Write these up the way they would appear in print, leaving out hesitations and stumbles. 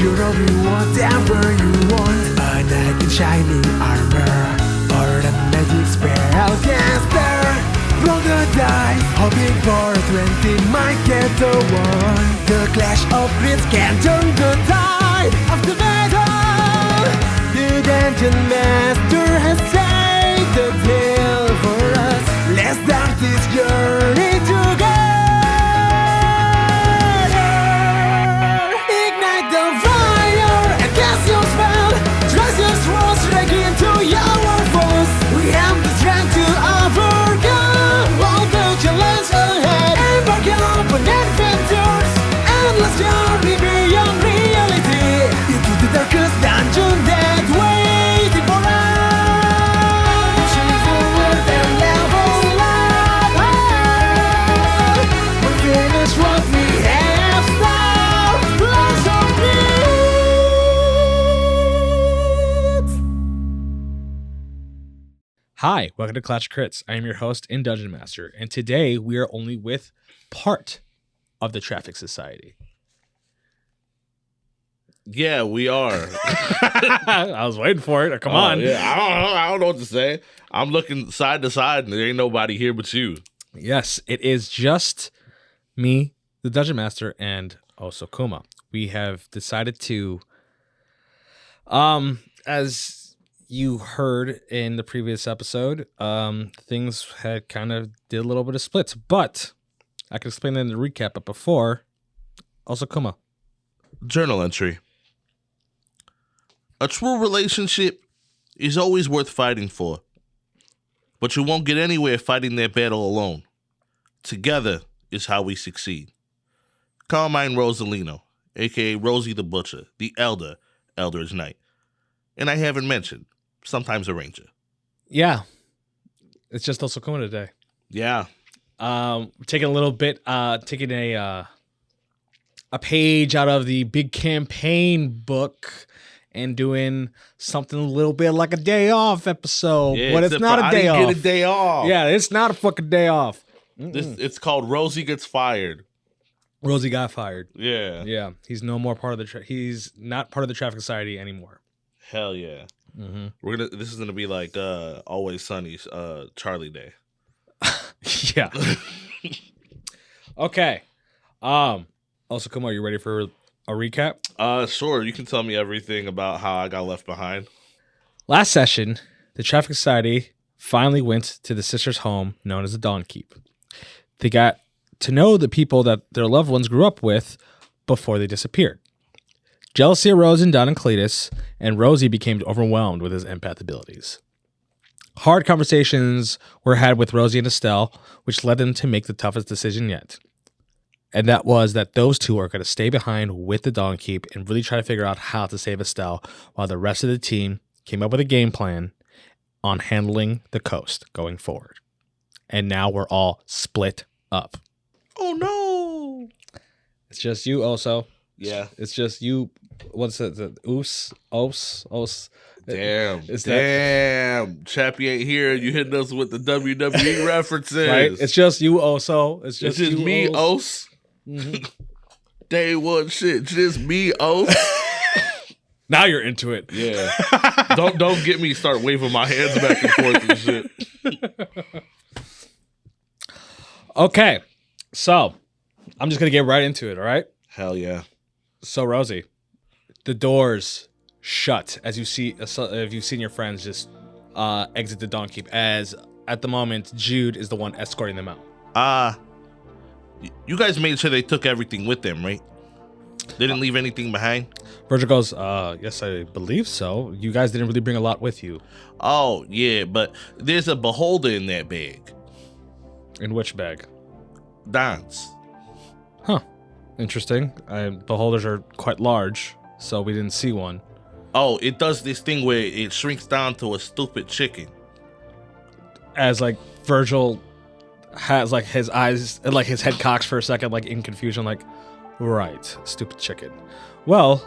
You'll be whatever you want. A knight in shining armor, or a magic spellcaster. Roll the dice, hoping for a 20 might get the one. The clash of grids can turn the tide of the battle. The dungeon master has saved the tale for us. Let's start this journey together. Ignite the fire and cast your spell. Trust your swords straight into your foes. We have the strength to overcome all the challenges ahead. Embark on adventures, endless journey beyond reality, into the darkest dungeon that waiting for us. Pushing forward and level up. We'll finish what we have started. Lots of it. Hi, welcome to Clash Crits. I am your host and Dungeon Master, and today we are only with part of the Traffic Society. Yeah, we are. I was waiting for it. Come on. Yeah, I don't know what to say. I'm looking side to side, and there ain't nobody here but you. Yes, it is just me, the Dungeon Master, and also Kuma. We have decided to, as you heard in the previous episode, things had kind of did a little bit of splits, but I can explain that in the recap. But before, also Kuma. Journal entry. A true relationship is always worth fighting for, but you won't get anywhere fighting their battle alone. Together is how we succeed. Carmine Rosalino, a.k.a. Rosie the Butcher, the Elder, Eldridge Knight. And I haven't mentioned, sometimes a ranger. Yeah, it's just also Kuma today. Yeah. Taking a little bit, taking a page out of the big campaign book and doing something a little bit like a day off episode, but it's not a day off. I didn't get a day off. Yeah, it's not a fucking day off. It's called Rosie Gets Fired. Rosie got fired. Yeah. Yeah, he's no more part of the. He's not part of the Traffic Society anymore. Hell yeah. Mm-hmm. This is gonna be like Always Sunny's Charlie Day. Yeah. Okay. Also, Kuma, are you ready for a recap? Sure. You can tell me everything about how I got left behind. Last session, the Traffic Society finally went to the sisters' home known as the Dawn Keep. They got to know the people that their loved ones grew up with before they disappeared. Jealousy arose in Don and Cletus, and Rosie became overwhelmed with his empath abilities. Hard conversations were had with Rosie and Estelle, which led them to make the toughest decision yet. And that was that those two are going to stay behind with the Dawn Keep and really try to figure out how to save Estelle, while the rest of the team came up with a game plan on handling the coast going forward. And now we're all split up. Oh no! It's just you, Oso. Yeah. It's just you. What's it? Os. Damn. Chappie ain't here. You hitting us with the WWE references. Right? It's just you, Oso. It's just you, me, Os. Os. Mm-hmm. Day one shit. Just me, Os. Now you're into it. Yeah. Don't get me start waving my hands back and forth and shit. Okay. So, I'm just going to get right into it, all right? Hell yeah. So, Rosie, the doors shut as you see, if you've seen your friends just exit the Dawn Keep, as at the moment, Jude is the one escorting them out. You guys made sure they took everything with them, right? They didn't leave anything behind? Virgil goes, yes, I believe so. You guys didn't really bring a lot with you. Oh, yeah, but there's a beholder in that bag. In which bag? Don's. Huh. Interesting. Beholders are quite large, so we didn't see one. Oh, it does this thing where it shrinks down to a stupid chicken. As like Virgil has like his eyes, like his head cocks for a second, like in confusion, like, right, stupid chicken. Well,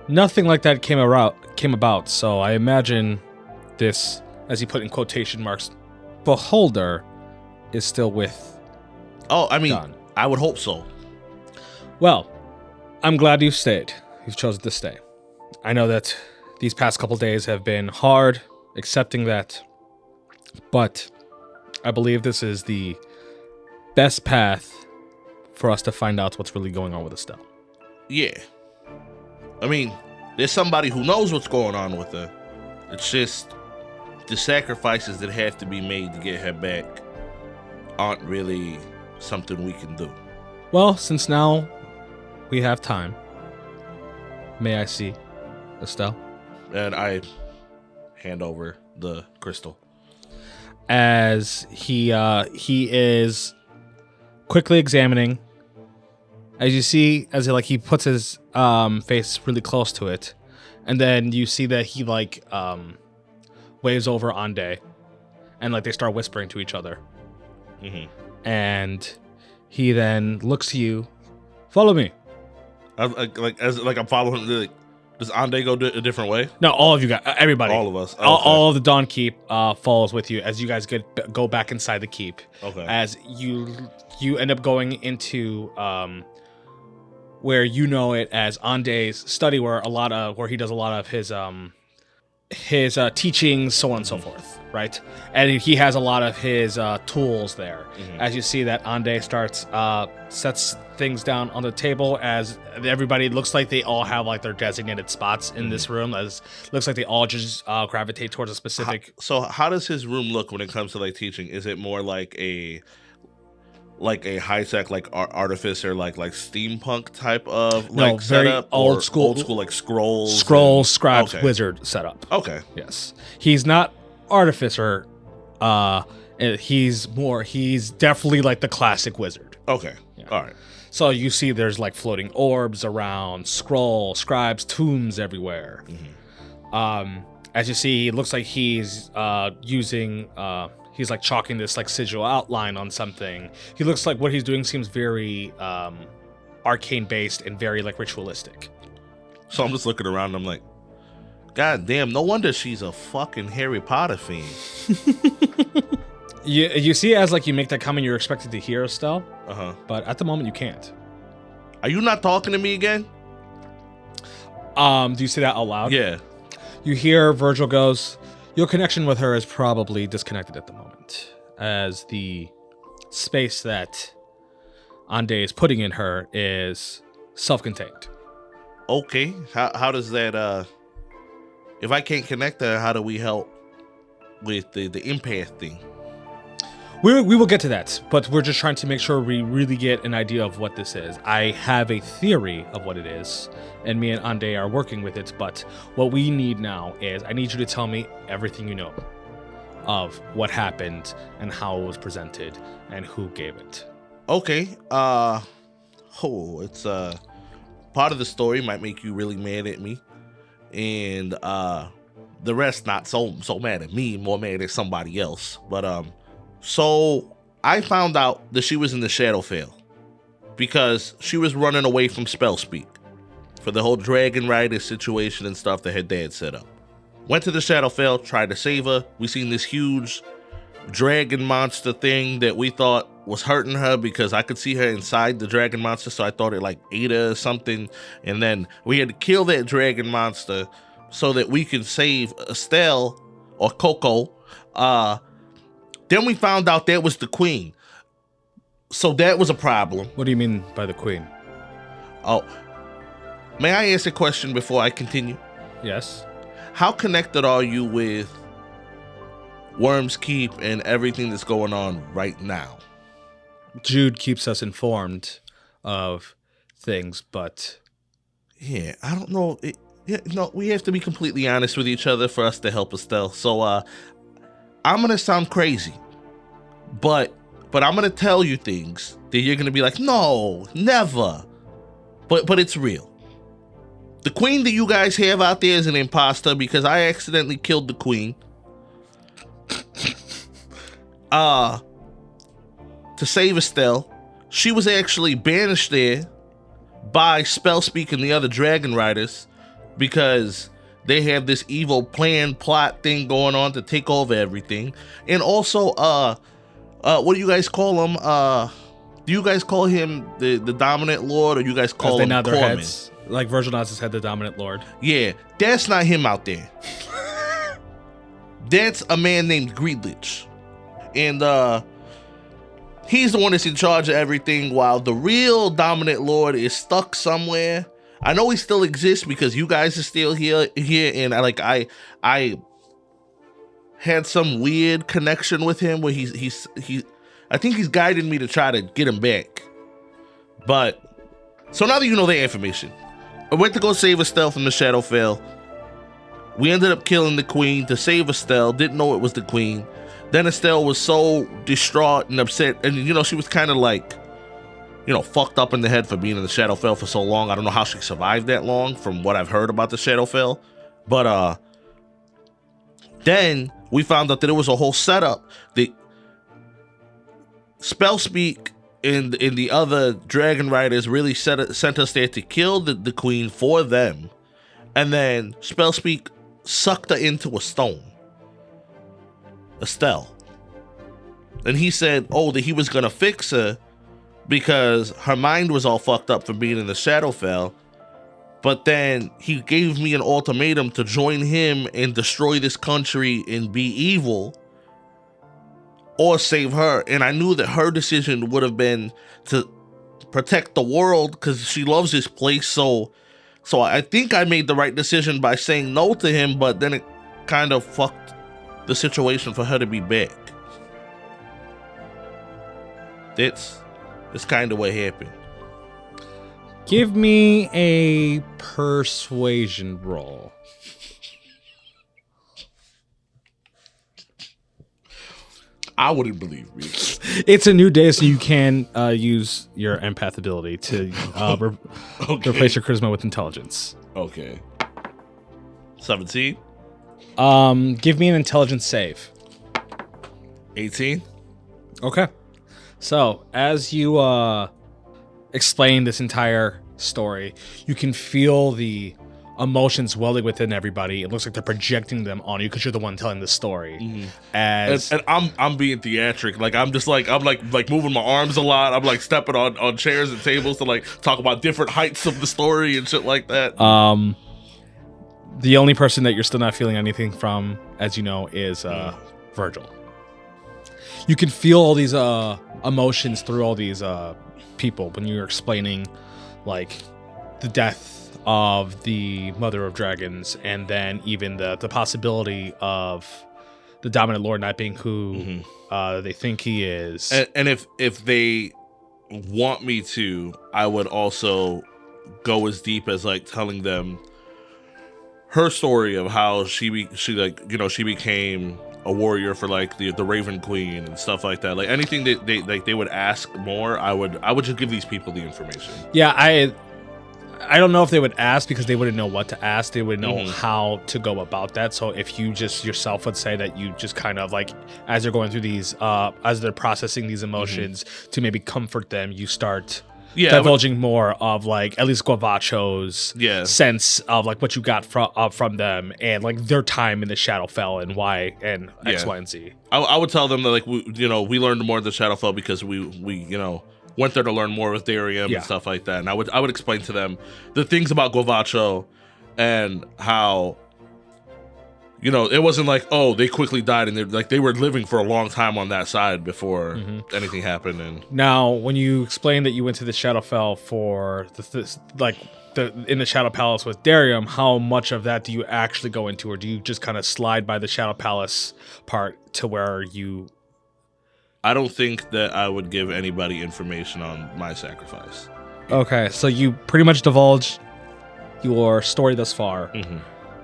nothing like that came about, so I imagine this, as he put in quotation marks, beholder is still with Oh, I mean, Don. I would hope so. Well, I'm glad you stayed, you've chosen to stay. I know that these past couple days have been hard, accepting that, but I believe this is the best path for us to find out what's really going on with Estelle. Yeah. I mean, there's somebody who knows what's going on with her. It's just the sacrifices that have to be made to get her back aren't really something we can do. Well, since now we have time, may I see Estelle? And I hand over the crystal. As he is quickly examining, as you see, as he puts his face really close to it, and then you see that he waves over Ande, and they start whispering to each other. Mm-hmm. And he then looks to you. Follow me. I'm following. Does Ande go a different way? No, all of you guys, everybody, all of us, all of the Dawn Keep follows with you as you guys go back inside the keep. Okay. As you end up going into where you know it as Ande's study, where he does a lot of his teachings, so on and so forth, right? And he has a lot of his tools there. Mm-hmm. As you see that Ande sets things down on the table, as everybody looks like they all have their designated spots in this room, as looks like they all just gravitate towards a specific. So how does his room look when it comes to teaching? Is it more like a high-tech artificer like steampunk type of very setup, old school scrolls scribes, wizard setup? Okay. Yes, he's not artificer. He's definitely the classic wizard. Okay. Yeah. All right. So you see there's floating orbs around, scribes, tombs everywhere. Mm-hmm. As you see, it looks like he's using he's chalking this sigil outline on something. He looks like what he's doing seems very arcane based and very ritualistic. So I'm just looking around and I'm like, God damn, no wonder she's a fucking Harry Potter fiend. You see, as you make that comment, you're expected to hear Estelle. But at the moment, you can't. Are you not talking to me again? Do you say that out loud? Yeah. You hear Virgil goes, your connection with her is probably disconnected at the moment, as the space that Ande is putting in her is self-contained. Okay. How does that, if I can't connect her, how do we help with the empath thing? We will get to that, but we're just trying to make sure we really get an idea of what this is. I have a theory of what it is, and me and Ande are working with it, but what we need now is I need you to tell me everything you know of what happened and how it was presented and who gave it. Okay. It's part of the story might make you really mad at me, and the rest not so mad at me, more mad at somebody else. But so I found out that she was in the Shadowfell because she was running away from Spellspeak for the whole Dragon Rider situation and stuff that her dad set up. Went to the Shadowfell, tried to save her. We seen this huge dragon monster thing that we thought was hurting her because I could see her inside the dragon monster, so I thought it ate her or something. And then we had to kill that dragon monster so that we could save Estelle or Coco. Then we found out that was the queen. So that was a problem. What do you mean by the queen? Oh, may I ask a question before I continue? Yes. How connected are you with Worm's Keep and everything that's going on right now? Jude keeps us informed of things, but... Yeah, I don't know. We have to be completely honest with each other for us to help Estelle. So, I'm going to sound crazy, but I'm going to tell you things that you're going to be like, no, never. But it's real. The queen that you guys have out there is an imposter because I accidentally killed the queen. To save Estelle. She was actually banished there by Spellspeak and the other Dragon Riders because they have this evil plot thing going on to take over everything. And also, what do you guys call them? Do you guys call him the dominant lord, or you guys call him nod their Corman? heads. Like Virgil nods his head, the dominant lord. Yeah, that's not him out there. That's a man named Greedlich. And he's the one that's in charge of everything, while the real dominant lord is stuck somewhere. I know he still exists because you guys are still here, and I had some weird connection with him where he's I think he's guiding me to try to get him back. But so now that you know that information, I went to go save Estelle from the Shadowfell. We ended up killing the queen to save Estelle. Didn't know it was the queen. Then Estelle was so distraught and upset, and she was kind of like, fucked up in the head for being in the Shadowfell for so long. I don't know how she survived that long, from what I've heard about the Shadowfell. But then we found out that it was a whole setup. The Spellspeak and the other dragon riders really sent us there to kill the queen for them, and then Spellspeak sucked her into a stone, Estelle, and he said, that he was gonna fix her because her mind was all fucked up from being in the Shadowfell. But then he gave me an ultimatum to join him and destroy this country and be evil, or save her. And I knew that her decision would have been to protect the world because she loves this place. So I think I made the right decision by saying no to him, but then it kind of fucked the situation for her to be back. It's kind of what happened. Give me a persuasion roll. I wouldn't believe me. It's a new day, so you can use your empath ability to replace your charisma with intelligence. Okay. 17? Give me an intelligence save. 18? Okay. So, as you explain this entire story, you can feel the emotions welling within everybody. It looks like they're projecting them on you because you're the one telling the story. Mm-hmm. And I'm being theatric. Like I'm moving my arms a lot. I'm like stepping on chairs and tables to like talk about different heights of the story and shit like that. The only person that you're still not feeling anything from, as you know, is Virgil. You can feel all these emotions through all these people when you're explaining like the death of the Mother of Dragons, and then even the possibility of the Dominant Lord not being who they think he is. And if they want me to, I would also go as deep as like telling them her story of how she became a warrior for like the Raven Queen and stuff like that. Like anything that they would ask more, I would just give these people the information. Yeah, I don't know if they would ask because they wouldn't know what to ask. They would know how to go about that. So if you just yourself would say that you just kind of like, as they're going through these, as they're processing these emotions to maybe comfort them, you start divulging more of like at least Guavacho's sense of like what you got from them and like their time in the Shadowfell and why and X, Y, and Z. I would tell them that like we learned more of the Shadowfell because we went there to learn more with Darium and stuff like that. And I would explain to them the things about Guavacho and how it wasn't like, oh, they quickly died, and they were living for a long time on that side before anything happened. And now, when you explained that you went to the Shadowfell for in the Shadow Palace with Darium, how much of that do you actually go into, or do you just kind of slide by the Shadow Palace part to where you? I don't think that I would give anybody information on my sacrifice. Okay, so you pretty much divulged your story thus far.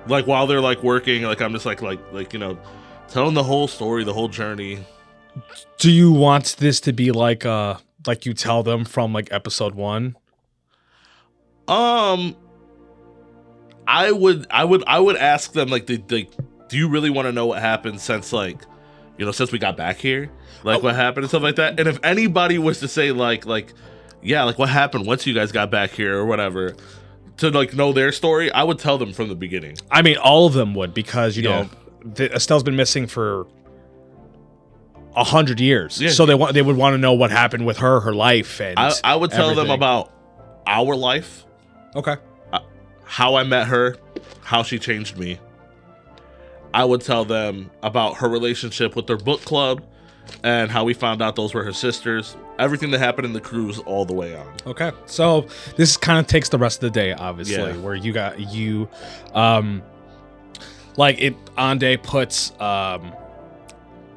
Like while they're like working, like I'm just like telling the whole story, the whole journey. Do you want this to be like you tell them from like episode 1? I would ask them like, do you really want to know what happened since like, since we got back here, like what happened and stuff like that. And if anybody was to say like what happened once you guys got back here or whatever, to like know their story, I would tell them from the beginning. I mean, all of them would, because Estelle's been missing for 100 years. Yeah. So they would want to know what happened with her life, and I would tell them everything. about our life, Okay. how I met her, how she changed me. I would tell them about her relationship with their book club and how we found out those were her sisters. Everything that happened in the cruise all the way on. Okay. So this kind of takes the rest of the day, obviously, Yeah. where like it Ande puts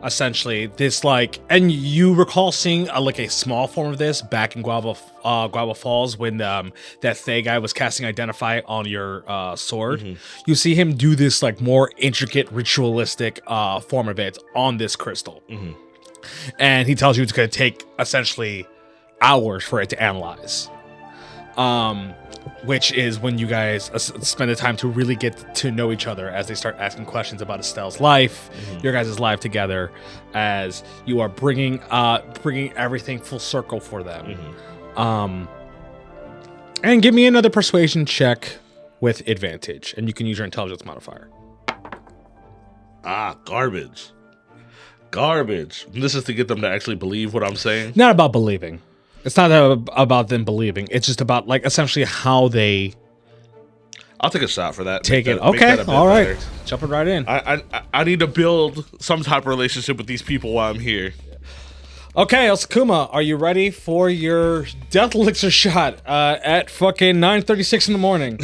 essentially this like, and you recall seeing like a small form of this back in Guava Falls when that Thay guy was casting Identify on your sword. Mm-hmm. You see him do this like more intricate ritualistic form of it on this crystal. Mm-hmm. And he tells you it's going to take essentially hours for it to analyze. Which is when you guys spend the time to really get to know each other as they start asking questions about Estelle's life, your guys' life together, as you are bringing everything full circle for them. And give me another persuasion check with advantage, and you can use your intelligence modifier. Garbage. This is to get them to actually believe what I'm saying. Not about believing. It's not about them believing. It's just about like essentially how they I'll take a shot for that. take Make it. that- make that Okay, a bit all right, better. jumping right in. I need to build some type of relationship with these people while I'm here. Okay, Osakuma, are you ready for your death elixir shot at fucking 9:36 in the morning?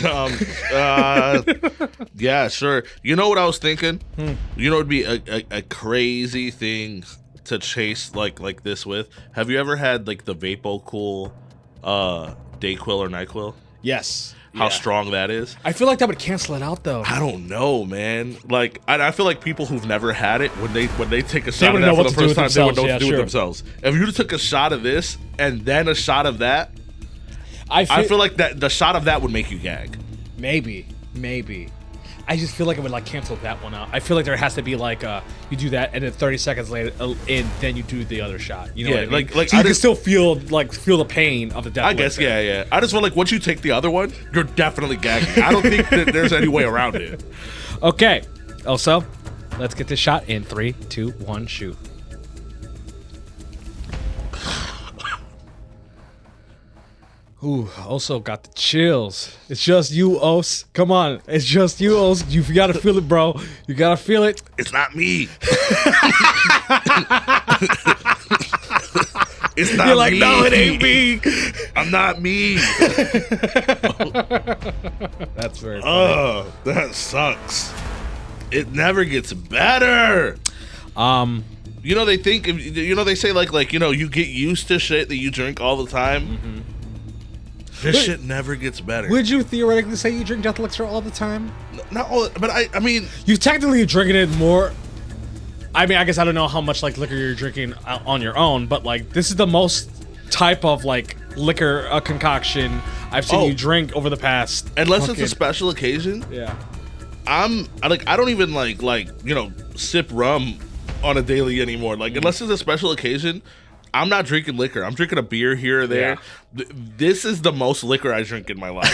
Yeah, sure. You know what I was thinking? You know, it'd be a crazy thing to chase like this with. Have you ever had like the Vapocool Dayquil or NyQuil? Yes. How Yeah. strong that is? I feel like that would cancel it out though. I don't know, man. Like I feel like people who've never had it, when they take a shot of wouldn't that know for what the to do first with time, they would know themselves. what to Yeah, do sure. with themselves. If you took a shot of this and then a shot of that, I feel like that the shot of that would make you gag. maybe. I just feel like it would like cancel that one out. I feel like there has to be like you do that and then 30 seconds later, and then you do the other shot. You know what I mean? like so I you can just- still feel the pain of the death. I guess, elixir. yeah. I just feel like once you take the other one, you're definitely gagging. I don't think that there's any way around it. Okay. Also, let's get this shot in 3, 2, 1, shoot. Ooh, also got the chills. It's just you, Os. Come on. It's just you, Os. You gotta feel it, bro. You gotta feel it. It's not me. It's not You're like, me. no, it ain't me. I'm not me. That's very funny. Oh, that sucks. It never gets better. You know, they say like you get used to shit that you drink all the time. This shit never gets better. Would you theoretically say you drink death elixir all the time? Not all, but I mean, You technically drinking it more. I mean, I guess I don't know how much like liquor you're drinking on your own, but like this is the most type of like liquor concoction I've seen you drink over the past. unless it's fucking- a special occasion, Yeah. I don't even like sip rum on a daily anymore. Like unless it's a special occasion, I'm not drinking liquor. I'm drinking a beer here or there. This is the most liquor I drink in my life.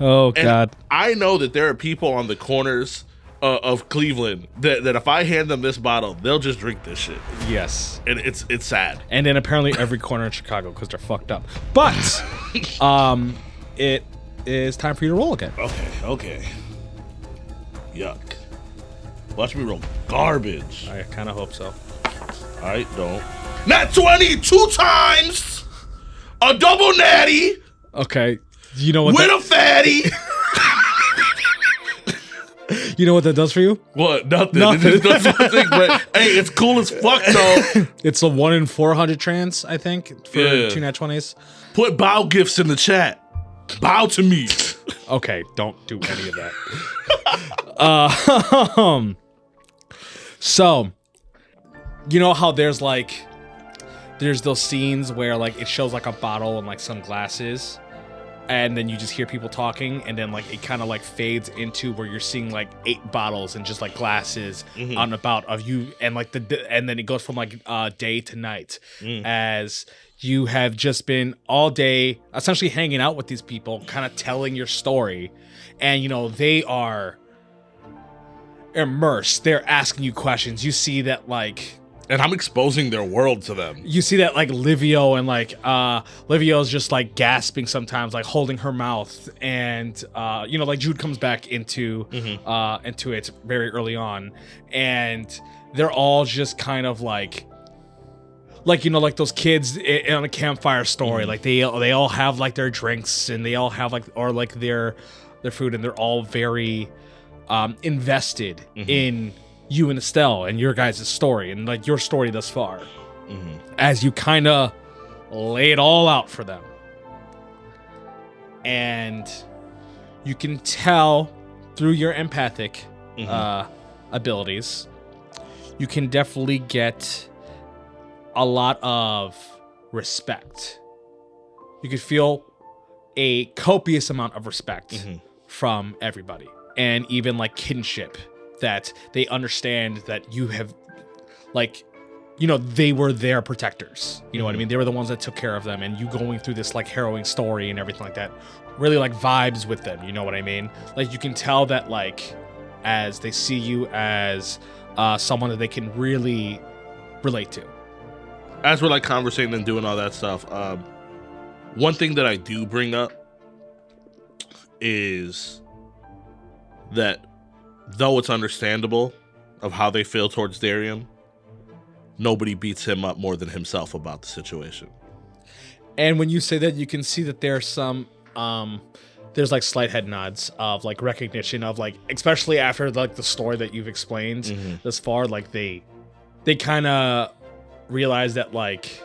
Oh And God. I know that there are people on the corners of Cleveland that if I hand them this bottle, they'll just drink this shit. Yes. And it's sad. And then apparently every corner in Chicago because they're fucked up. But it is time for you to roll again. Okay. Yuck. Watch me roll garbage. I kind of hope so. I don't. Not 22 times! A double natty Okay. You know what? with a fatty! You know what that does for you? What? Nothing. Nothing. It just does nothing, but hey, it's cool as fuck though. It's a 1 in 400 chance, I think, for Yeah. 2 nat 20s. Put bow gifts in the chat. Bow to me. Okay, don't do any of that. So, you know how there's those scenes where like it shows like a bottle and like some glasses, and then you just hear people talking, and then like it kind of like fades into where you're seeing like 8 bottles and just like glasses on about of you, and like and then it goes from like day to night as you have just been all day essentially hanging out with these people, kind of telling your story, and you know they are immersed. They're asking you questions. You see that like And I'm exposing their world to them. You see that like Livio and like Livio's just like gasping sometimes, like holding her mouth, and like Jude comes back into it very early on, and they're all just kind of like like those kids on a campfire story. Like they all have like their drinks, and they all have like their food, and they're all very invested in you and Estelle and your guys' story, and like your story thus far, as you kind of lay it all out for them. And you can tell through your empathic abilities, you can definitely get a lot of respect. You could feel a copious amount of respect from everybody, and even like kinship, that they understand that you have, like, they were their protectors. You know what I mean? They were the ones that took care of them, and you going through this like harrowing story and everything like that really like vibes with them. You know what I mean? Like you can tell that like as they see you as someone that they can really relate to. As we're like conversating and doing all that stuff, one thing that I do bring up is that though it's understandable of how they feel towards Darium, nobody beats him up more than himself about the situation. And when you say that, you can see that there's some there's like slight head nods of like recognition of like, especially after like the story that you've explained thus far, like they kind of realize that like,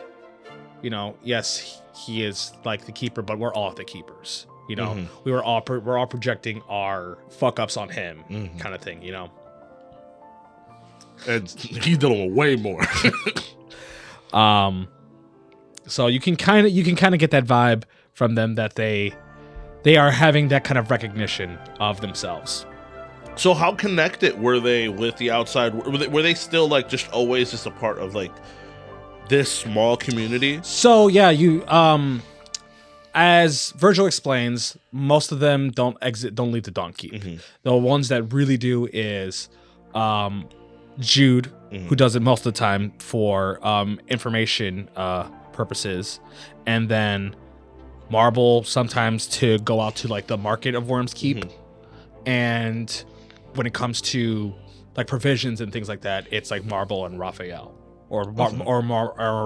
yes, he is like the keeper, but we're all the keepers. We're all projecting our fuck ups on him, kind of thing. And he's dealing with way more. So you can kind of get that vibe from them that they are having that kind of recognition of themselves. So how connected were they with the outside? Were they still like just always just a part of like this small community? So yeah, you as Virgil explains, most of them don't leave the Dawn Keep. The ones that really do is Jude, who does it most of the time for information purposes, and then Marble sometimes to go out to like the market of Worm's Keep, and when it comes to like provisions and things like that, it's like Marble and Raphael. Or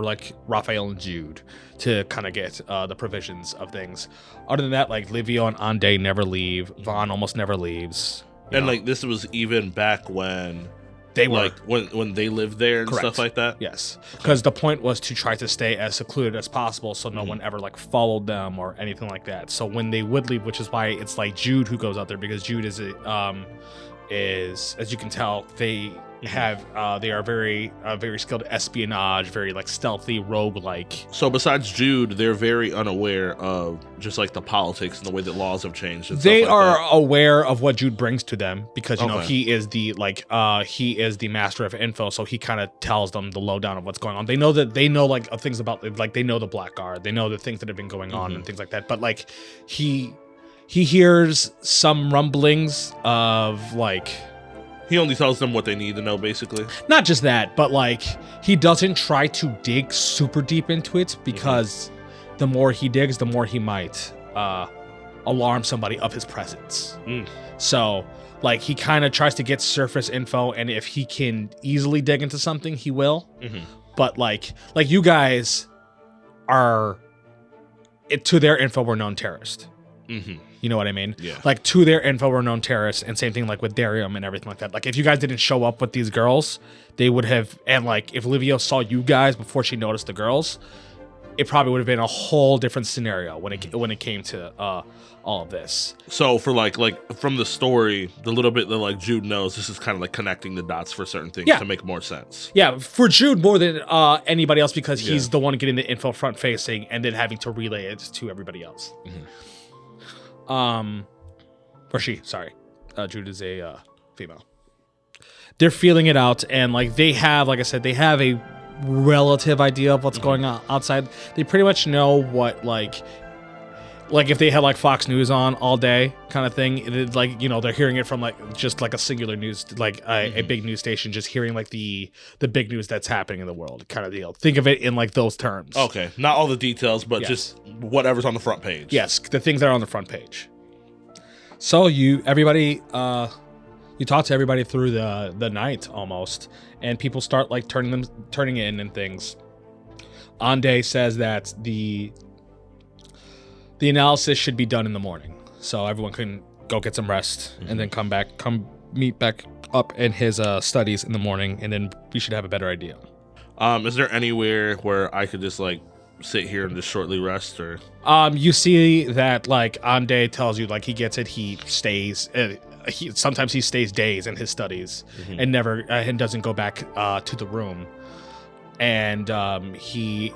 like Raphael and Jude to kind of get the provisions of things. Other than that, like Livio and Ande never leave. Vaughn almost never leaves. And like this was even back when they were like when they lived there and stuff like that. Yes, because the point was to try to stay as secluded as possible, so no one ever like followed them or anything like that. So when they would leave, which is why it's like Jude who goes out there, because Jude is as you can tell, they are very skilled espionage, very like stealthy, rogue-like. So besides Jude, they're very unaware of just like the politics and the way that laws have changed. And they stuff like are that. aware of what Jude brings to them because he is the master of info, so he kind of tells them the lowdown of what's going on. They know like things about, like they know the Blackguard, they know the things that have been going on and things like that. But like he hears some rumblings of like. He only tells them what they need to know, basically. Not just that, but like he doesn't try to dig super deep into it because the more he digs, the more he might alarm somebody of his presence. So like he kind of tries to get surface info, and if he can easily dig into something, he will. But like you guys are, to their info, we're known terrorists. You know what I mean? Yeah. Like to their info, we're known terrorists, and same thing like with Darium and everything like that. Like if you guys didn't show up with these girls, they would have, and like if Livio saw you guys before she noticed the girls, it probably would have been a whole different scenario when it came to all of this. So for like from the story, the little bit that like Jude knows, this is kind of like connecting the dots for certain things to make more sense. Yeah, for Jude more than anybody else, because he's the one getting the info front facing and then having to relay it to everybody else. Or she, sorry. Jude is a female. They're feeling it out, and like they have, like I said, they have a relative idea of what's going on outside. They pretty much know what, like, like if they had like Fox News on all day kind of thing, it's like, you know, they're hearing it from like just like a singular news, like a big news station, just hearing like the big news that's happening in the world kind of deal. Think of it in like those terms. Okay, not all the details, but just whatever's on the front page. Yes, the things that are on the front page. So you talk to everybody through the night almost, and people start like turning in and things. Ande says that the analysis should be done in the morning, so everyone can go get some rest and then come meet back up in his studies in the morning, and then we should have a better idea. Is there anywhere where I could just like sit here and just shortly rest, or? You see that like Ande tells you like he gets it. He stays. Sometimes he stays days in his studies and never and doesn't go back to the room. And he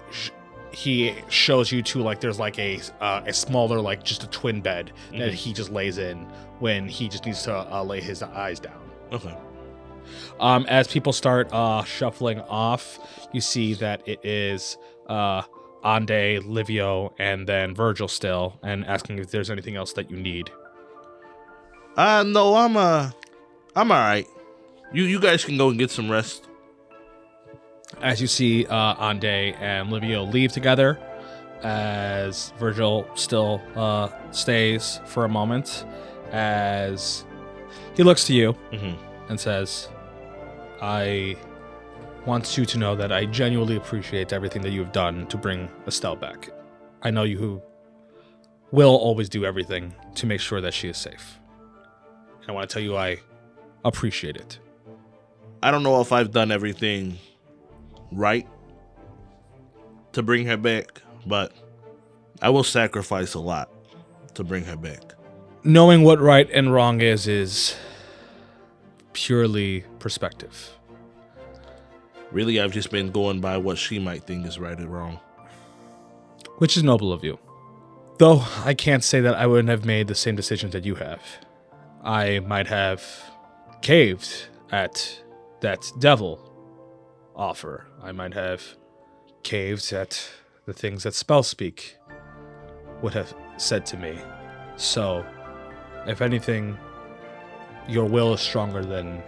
shows you to like there's like a smaller like just a twin bed that he just lays in when he just needs to lay his eyes down. Okay. As people start shuffling off, you see that it is Ande, Livio, and then Virgil still, and asking if there's anything else that you need. No, I'm all right. You guys can go and get some rest. As you see Ande and Livio leave together, as Virgil still stays for a moment, as he looks to you and says, I want you to know that I genuinely appreciate everything that you've done to bring Estelle back. I know you will always do everything to make sure that she is safe. I want to tell you I appreciate it. I don't know if I've done everything right to bring her back, but I will sacrifice a lot to bring her back. Knowing what right and wrong is purely perspective. Really, I've just been going by what she might think is right or wrong. Which is noble of you. Though I can't say that I wouldn't have made the same decisions that you have. I might have caved at that devil offer. I might have caved at the things that Spellspeak would have said to me. So, if anything, your will is stronger than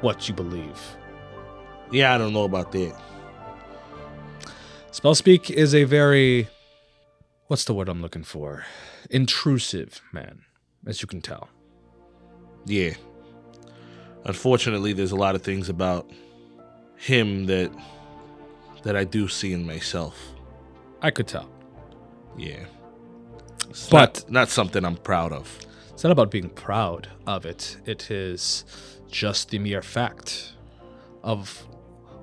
what you believe. Yeah, I don't know about that. Spellspeak is a very, what's the word I'm looking for? Intrusive man, as you can tell. Yeah. Unfortunately, there's a lot of things about him that I do see in myself. I could tell. Yeah. It's But not something I'm proud of. It's not about being proud of it. It is just the mere fact of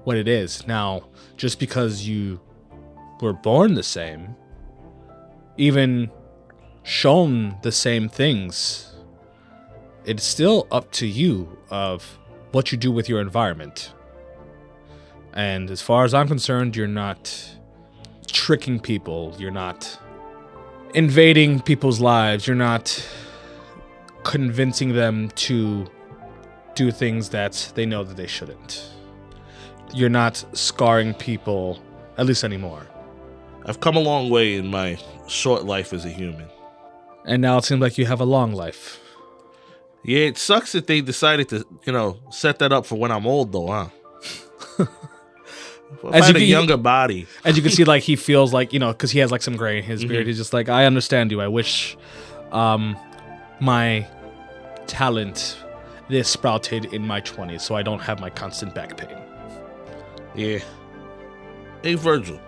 what it is. Now, just because you were born the same, even shown the same things, it's still up to you of what you do with your environment. And as far as I'm concerned, you're not tricking people. You're not invading people's lives. You're not convincing them to do things that they know that they shouldn't. You're not scarring people, at least anymore. I've come a long way in my short life as a human. And now it seems like you have a long life. Yeah, it sucks that they decided to, set that up for when I'm old, though, huh? If I had a younger body. As you can see, like, he feels like, because he has, like, some gray in his beard. He's just like, I understand you. I wish my talent this sprouted in my 20s so I don't have my constant back pain. Yeah. Hey, Virgil.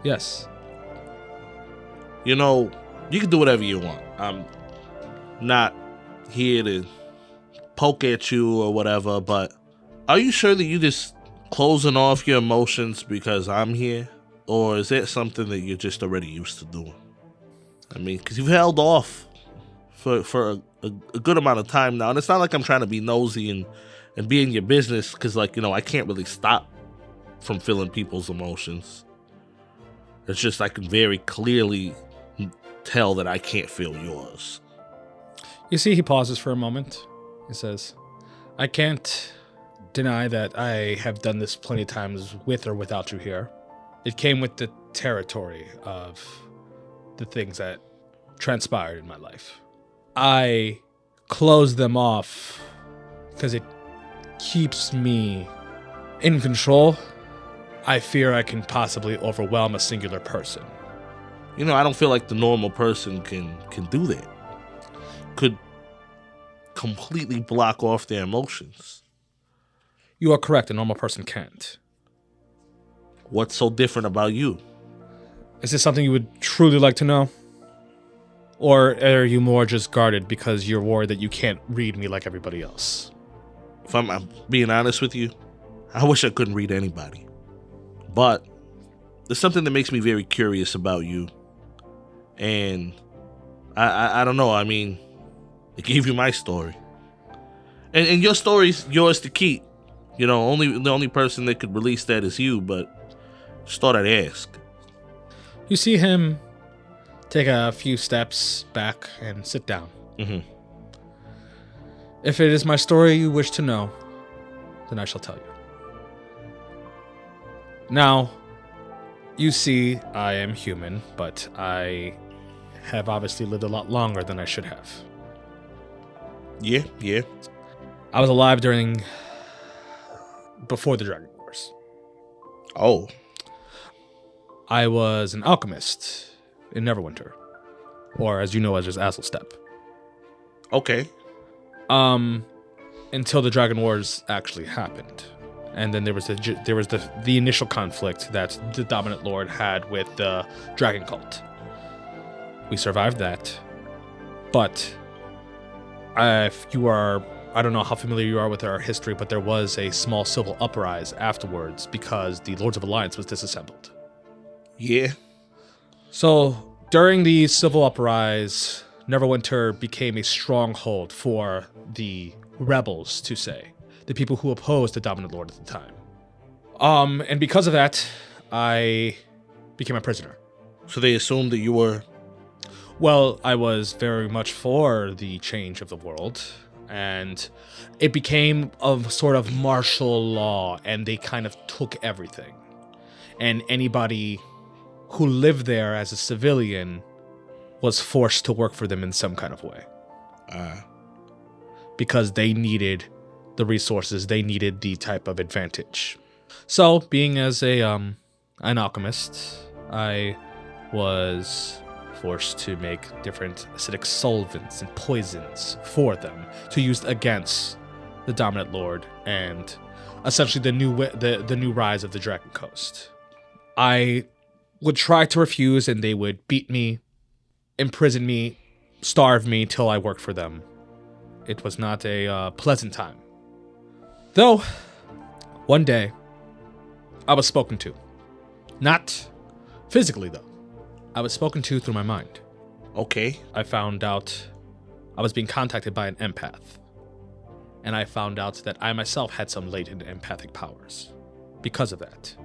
Yes. You can do whatever you want. I'm not here to poke at you or whatever, but are you sure that you just closing off your emotions because I'm here? Or is that something that you're just already used to doing? I mean, because you've held off for a good amount of time now. And it's not like I'm trying to be nosy and be in your business because, I can't really stop from feeling people's emotions. It's just I can very clearly tell that I can't feel yours. You see, he pauses for a moment. He says, I can't deny that I have done this plenty of times with or without you here. It came with the territory of the things that transpired in my life. I close them off because it keeps me in control. I fear I can possibly overwhelm a singular person. I don't feel like the normal person can do that. Could completely block off their emotions. You are correct, a normal person can't. What's so different about you? Is this something you would truly like to know? Or are you more just guarded because you're worried that you can't read me like everybody else? If I'm being honest with you, I wish I couldn't read anybody. But there's something that makes me very curious about you. And I don't know. I mean, I gave you my story. And your story's yours to keep. The only person that could release that is you, but just thought I'd ask. You see him take a few steps back and sit down. Mm-hmm. If it is my story you wish to know, then I shall tell you. Now, you see I am human, but I have obviously lived a lot longer than I should have. Yeah. I was alive before the Dragon Wars. Oh. I was an alchemist in Neverwinter, or as you know as just Azulstep. Okay. Until the Dragon Wars actually happened, and then there was the initial conflict that the Dominant Lord had with the Dragon Cult. We survived that, but if you are, I don't know how familiar you are with our history, but there was a small civil uprising afterwards because the Lords of Alliance was disassembled. Yeah. So during the civil uprising, Neverwinter became a stronghold for the rebels, to say, the people who opposed the Dominant Lord at the time. And because of that, I became a prisoner. So they assumed that you were... Well, I was very much for the change of the world, and it became a sort of martial law, and they kind of took everything. And anybody who lived there as a civilian was forced to work for them in some kind of way. Because they needed the resources, they needed the type of advantage. So, being as an alchemist, I was forced to make different acidic solvents and poisons for them to use against the Dominant Lord and essentially the new rise of the Dragon Coast. I would try to refuse, and they would beat me, imprison me, starve me till I worked for them. It was not a pleasant time. Though, one day, I was spoken to. Not physically, though. I was spoken to through my mind. Okay. I found out I was being contacted by an empath. And I found out that I myself had some latent empathic powers because of that.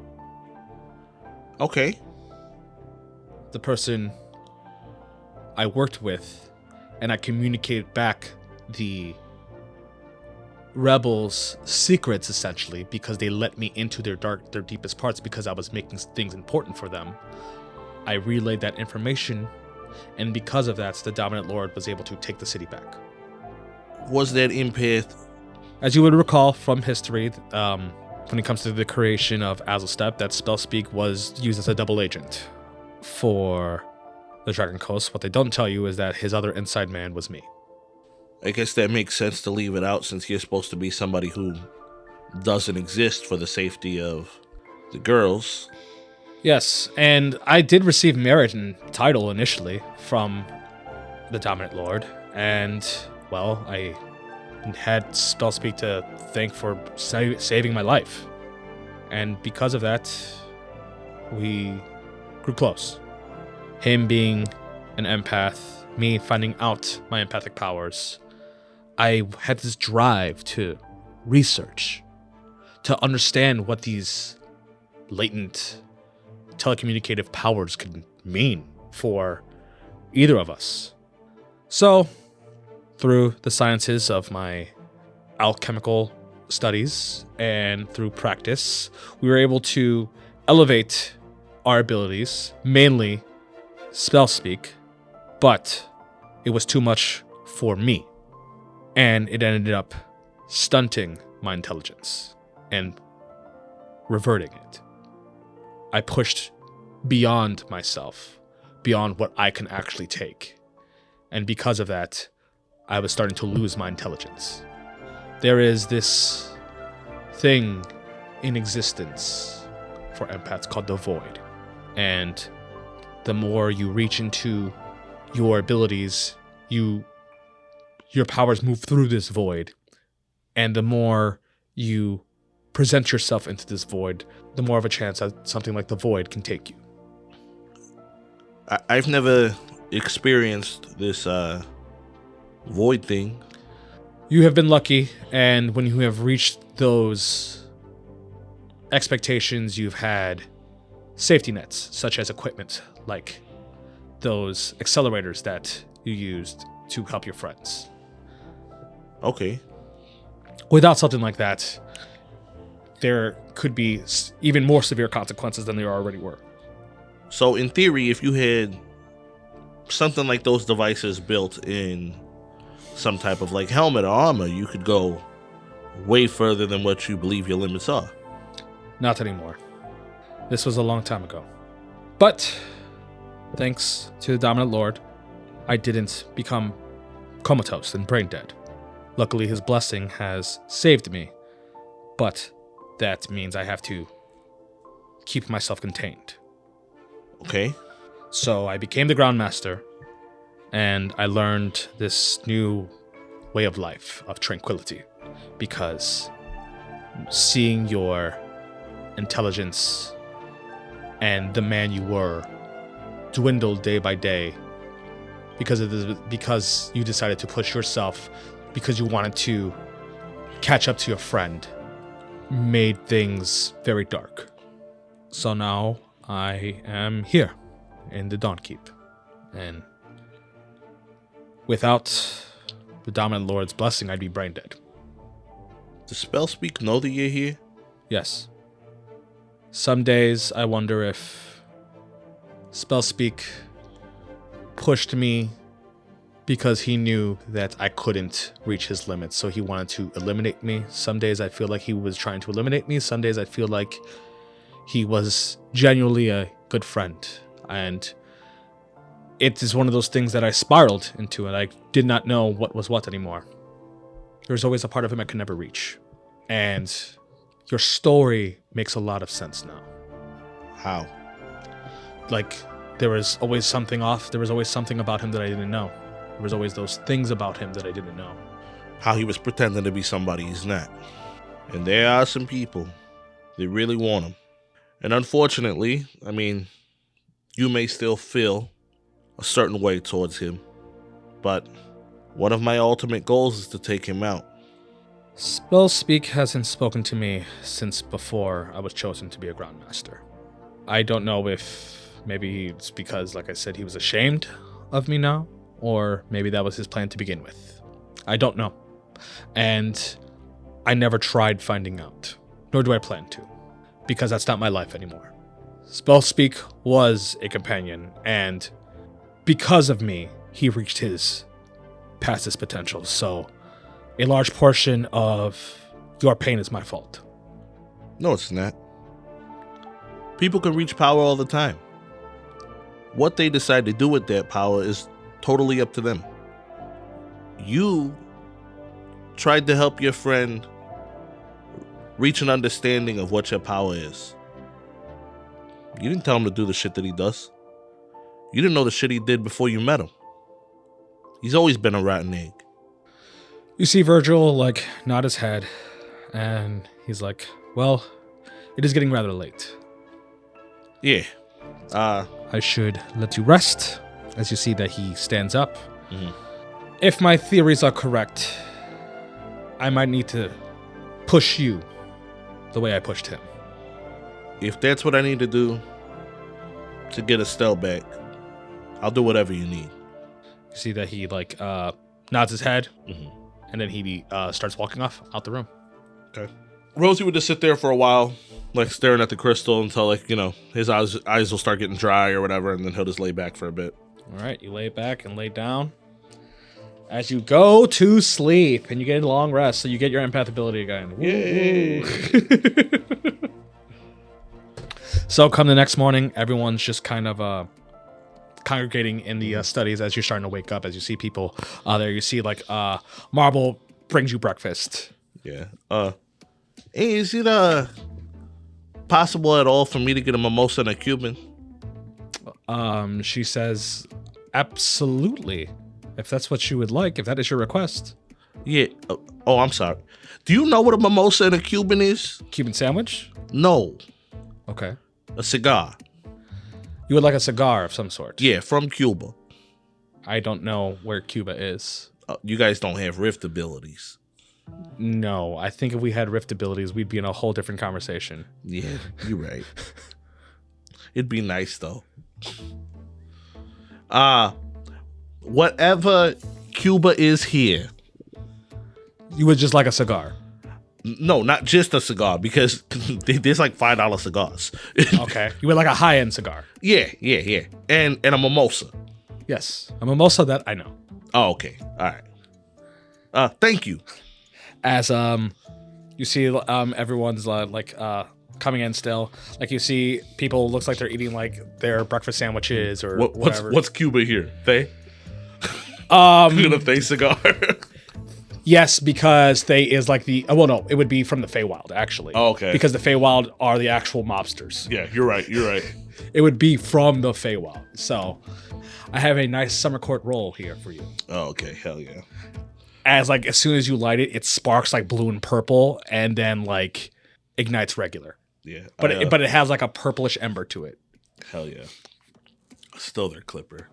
Okay. The person I worked with, and I communicated back the rebels' secrets, essentially, because they let me into their deepest parts because I was making things important for them. I relayed that information, and because of that, the Dominant Lord was able to take the city back. Was that empath... As you would recall from history, when it comes to the creation of Azulstep, that spellspeak was used as a double agent for the Dragon Coast. What they don't tell you is that his other inside man was me. I guess that makes sense to leave it out since you're supposed to be somebody who doesn't exist for the safety of the girls. Yes, and I did receive merit and title initially from the Dominant Lord, and, well, I had spellspeak to thank for saving my life. And because of that, we grew close. Him being an empath, me finding out my empathic powers, I had this drive to research, to understand what these latent telecommunicative powers could mean for either of us. So, through the sciences of my alchemical studies and through practice, we were able to elevate our abilities, mainly spell speak, but it was too much for me. And it ended up stunting my intelligence and reverting it. I pushed beyond myself, beyond what I can actually take. And because of that, I was starting to lose my intelligence. There is this thing in existence for empaths called the void. And the more you reach into your abilities, your powers move through this void. And the more you present yourself into this void, the more of a chance that something like the void can take you. I've never experienced this void thing. You have been lucky, and when you have reached those expectations, you've had safety nets, such as equipment, like those accelerators that you used to help your friends. Okay. Without something like that, there could be even more severe consequences than there already were. So in theory, if you had something like those devices built in some type of like helmet or armor, you could go way further than what you believe your limits are. Not anymore. This was a long time ago. But thanks to the Dominant Lord, I didn't become comatose and brain dead. Luckily, his blessing has saved me, but that means I have to keep myself contained. Okay. So I became the Groundmaster, and I learned this new way of life, of tranquility, because seeing your intelligence and the man you were dwindle day by day because you decided to push yourself because you wanted to catch up to your friend made things very dark. So now I am here in the Dawn Keep, and without the Dominant Lord's blessing, I'd be brain dead. Does Spell Speak know that you're here? Yes. Some days I wonder if Spellspeak pushed me because he knew that I couldn't reach his limits, so he wanted to eliminate me. Some days I feel like he was trying to eliminate me. Some days I feel like he was genuinely a good friend. And it is one of those things that I spiraled into, and I did not know what was what anymore. There's always a part of him I could never reach. And your story makes a lot of sense now. How? Like, there was always something off. There was always something about him that I didn't know. There was always those things about him that I didn't know. How he was pretending to be somebody he's not. And there are some people that really want him. And unfortunately, I mean, you may still feel a certain way towards him. But one of my ultimate goals is to take him out. Spellspeak hasn't spoken to me since before I was chosen to be a Groundmaster. I don't know if maybe it's because, like I said, he was ashamed of me now, or maybe that was his plan to begin with. I don't know. And I never tried finding out, nor do I plan to, because that's not my life anymore. Spellspeak was a companion, and because of me, he reached past his potential, so a large portion of your pain is my fault. No, it's not. People can reach power all the time. What they decide to do with that power is totally up to them. You tried to help your friend reach an understanding of what your power is. You didn't tell him to do the shit that he does. You didn't know the shit he did before you met him. He's always been a rotten egg. You see Virgil, nod his head, and he's like, well, it is getting rather late. Yeah. I should let you rest, as you see that he stands up. Mm-hmm. If my theories are correct, I might need to push you the way I pushed him. If that's what I need to do to get Estelle back, I'll do whatever you need. You see that he, nods his head, Mm-hmm. and then he starts walking off out the room. Okay. Rosie would just sit there for a while, like staring at the crystal until like, you know, his eyes will start getting dry or whatever, and then he'll just lay back for a bit. All right, you lay back and lay down. As you go to sleep, and you get a long rest, so you get your empath ability again. Yay! So come the next morning, everyone's just kind of congregating in the studies as you're starting to wake up. As you see people there, you see like Marble brings you breakfast. Yeah. Hey, is it possible at all for me to get a mimosa and a Cuban? She says, absolutely. If that's what you would like, if that is your request. Yeah. Oh, I'm sorry. Do you know what a mimosa and a Cuban is? Cuban sandwich? No. Okay. A cigar. You would like a cigar of some sort? Yeah, from Cuba. I don't know where Cuba is. You guys don't have rift abilities. No, I think if we had rift abilities, we'd be in a whole different conversation. Yeah, you're right. It'd be nice, though. Whatever Cuba is here. You would just like a cigar? No, not just a cigar, because there's like $5 cigars. Okay. You would like a high-end cigar? Yeah. And a mimosa. Yes. A mimosa, that I know. Oh, okay. All right. Thank you. As you see everyone's coming in still. Like you see people looks like they're eating like their breakfast sandwiches or whatever. What's Cuba here? They? A They cigar. Yes, because They is like the no, it would be from the Feywild actually. Oh, okay. Because the Feywild are the actual mobsters. Yeah, you're right. It would be from the Feywild. So I have a nice summer court roll here for you. Oh, okay. Hell yeah. As soon as you light it, it sparks like blue and purple and then like ignites regular. Yeah. But it has like a purplish ember to it. Hell yeah. Still their clipper.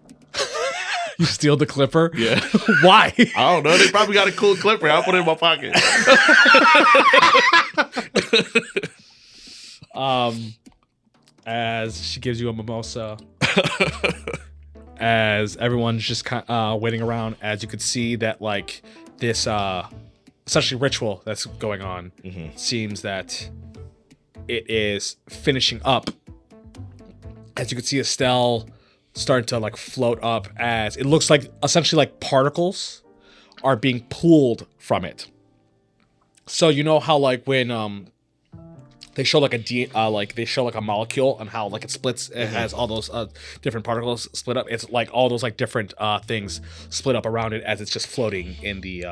You steal the clipper? Yeah. Why? I don't know. They probably got a cool clipper. I'll put it in my pocket. As she gives you a mimosa. As everyone's just waiting around, as you could see that like this essentially ritual that's going on seems that it is finishing up. As you can see Estelle starting to like float up, as it looks like essentially like particles are being pulled from it. So you know how like when they show like they show like a molecule and how like it splits, it has all those different particles split up. It's like all those like different things split up around it as it's just floating in the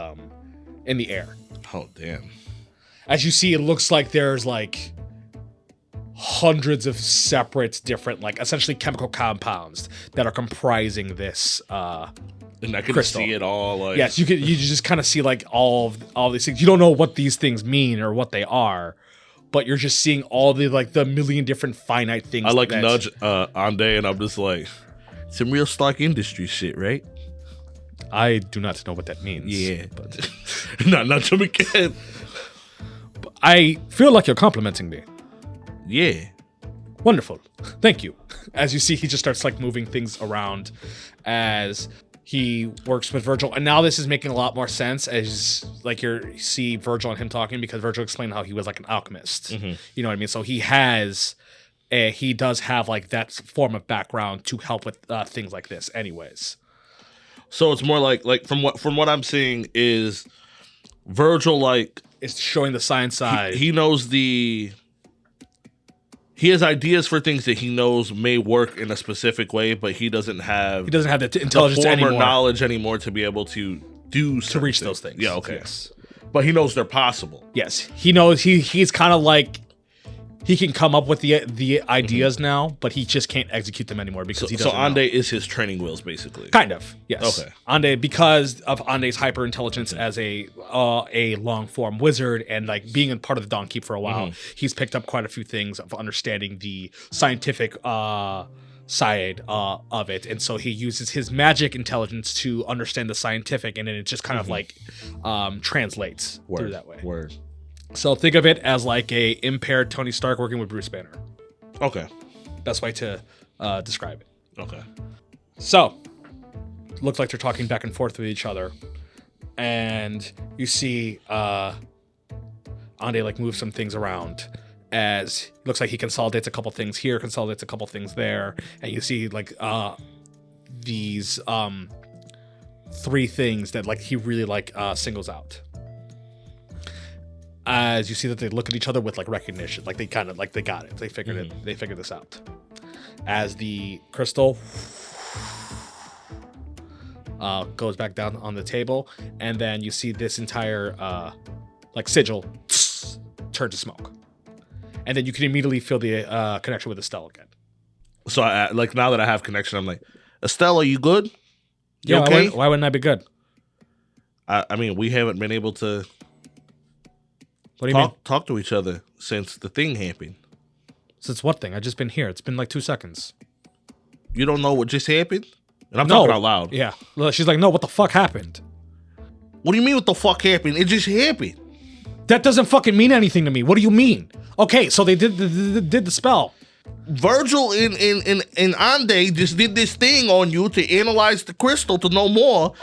air. Oh damn. As you see, it looks like there's like hundreds of separate different like essentially chemical compounds that are comprising this and I can crystal. see it all like Yes, you just kind of see like all these things. You don't know what these things mean or what they are, but you're just seeing all the like the million different finite things. I like nudge Ande, and I'm just like, some real Stark industry shit, right? I do not know what that means. Yeah, but not him again. I feel like you're complimenting me. Yeah. Wonderful. Thank you. As you see, he just starts like moving things around as he works with Virgil. And now this is making a lot more sense as like you see Virgil and him talking, because Virgil explained how he was like an alchemist. You know what I mean? So he does have like that form of background to help with things like this anyways. So it's more like from what I'm seeing is Virgil like it's showing the science side. He knows he has ideas for things that he knows may work in a specific way, but he doesn't have the intelligence former anymore. knowledge anymore to be able to do to reach those things. Yeah, okay. Yes. But he knows they're possible. Yes, he knows he's kind of like he can come up with the ideas now, but he just can't execute them anymore because he doesn't. So Ande know. is his training wheels, basically. Kind of, yes. Okay. Ande, because of Ande's hyper intelligence as a long form wizard and like being a part of the Dawn Keep for a while, he's picked up quite a few things of understanding the scientific side of it, and so he uses his magic intelligence to understand the scientific, and then it just kind of like translates through that way. Word. So think of it as like a impaired Tony Stark working with Bruce Banner. Okay. Best way to describe it. Okay. So, looks like they're talking back and forth with each other. And you see Ande like moves some things around as it looks like he consolidates a couple things here, consolidates a couple things there, and you see like these 3 things that like he really like singles out. As you see that they look at each other with like recognition, like they kind of like they got it, they figured it, they figured this out. As the crystal goes back down on the table, and then you see this entire like sigil turn to smoke, and then you can immediately feel the connection with Estelle again. So I, like now that I have connection, I'm like, Estelle, are you good? You Yeah, okay? why wouldn't I be good? I mean, we haven't been able to What do you mean? talk to each other since the thing happened. Since what thing? I just been here. It's been like 2 seconds. You don't know what just happened? And I'm talking out loud. Yeah. She's like, no, what the fuck happened? What do you mean what the fuck happened? It just happened. That doesn't fucking mean anything to me. What do you mean? Okay, so they did the spell. Virgil and Ande just did this thing on you to analyze the crystal to know more.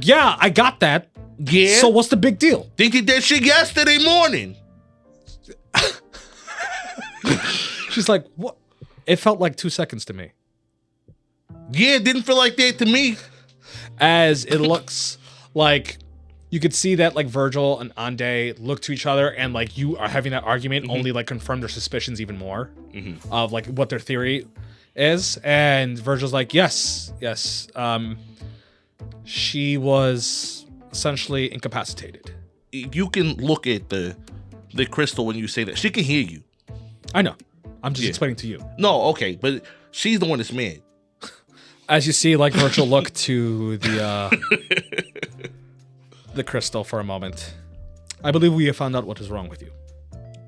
Yeah, I got that. Yeah. So what's the big deal? They did that shit yesterday morning. She's like, what? It felt like 2 seconds to me. Yeah, it didn't feel like that to me. As it looks like you could see that like Virgil and Ande look to each other and like you are having that argument only like confirm their suspicions even more of like what their theory is. And Virgil's like, yes. She was essentially incapacitated. You can look at the crystal when you say that. She can hear you. I know. I'm just explaining to you. No, okay, but she's the one that's mad. As you see, like Virgil look to the crystal for a moment. I believe we have found out what is wrong with you.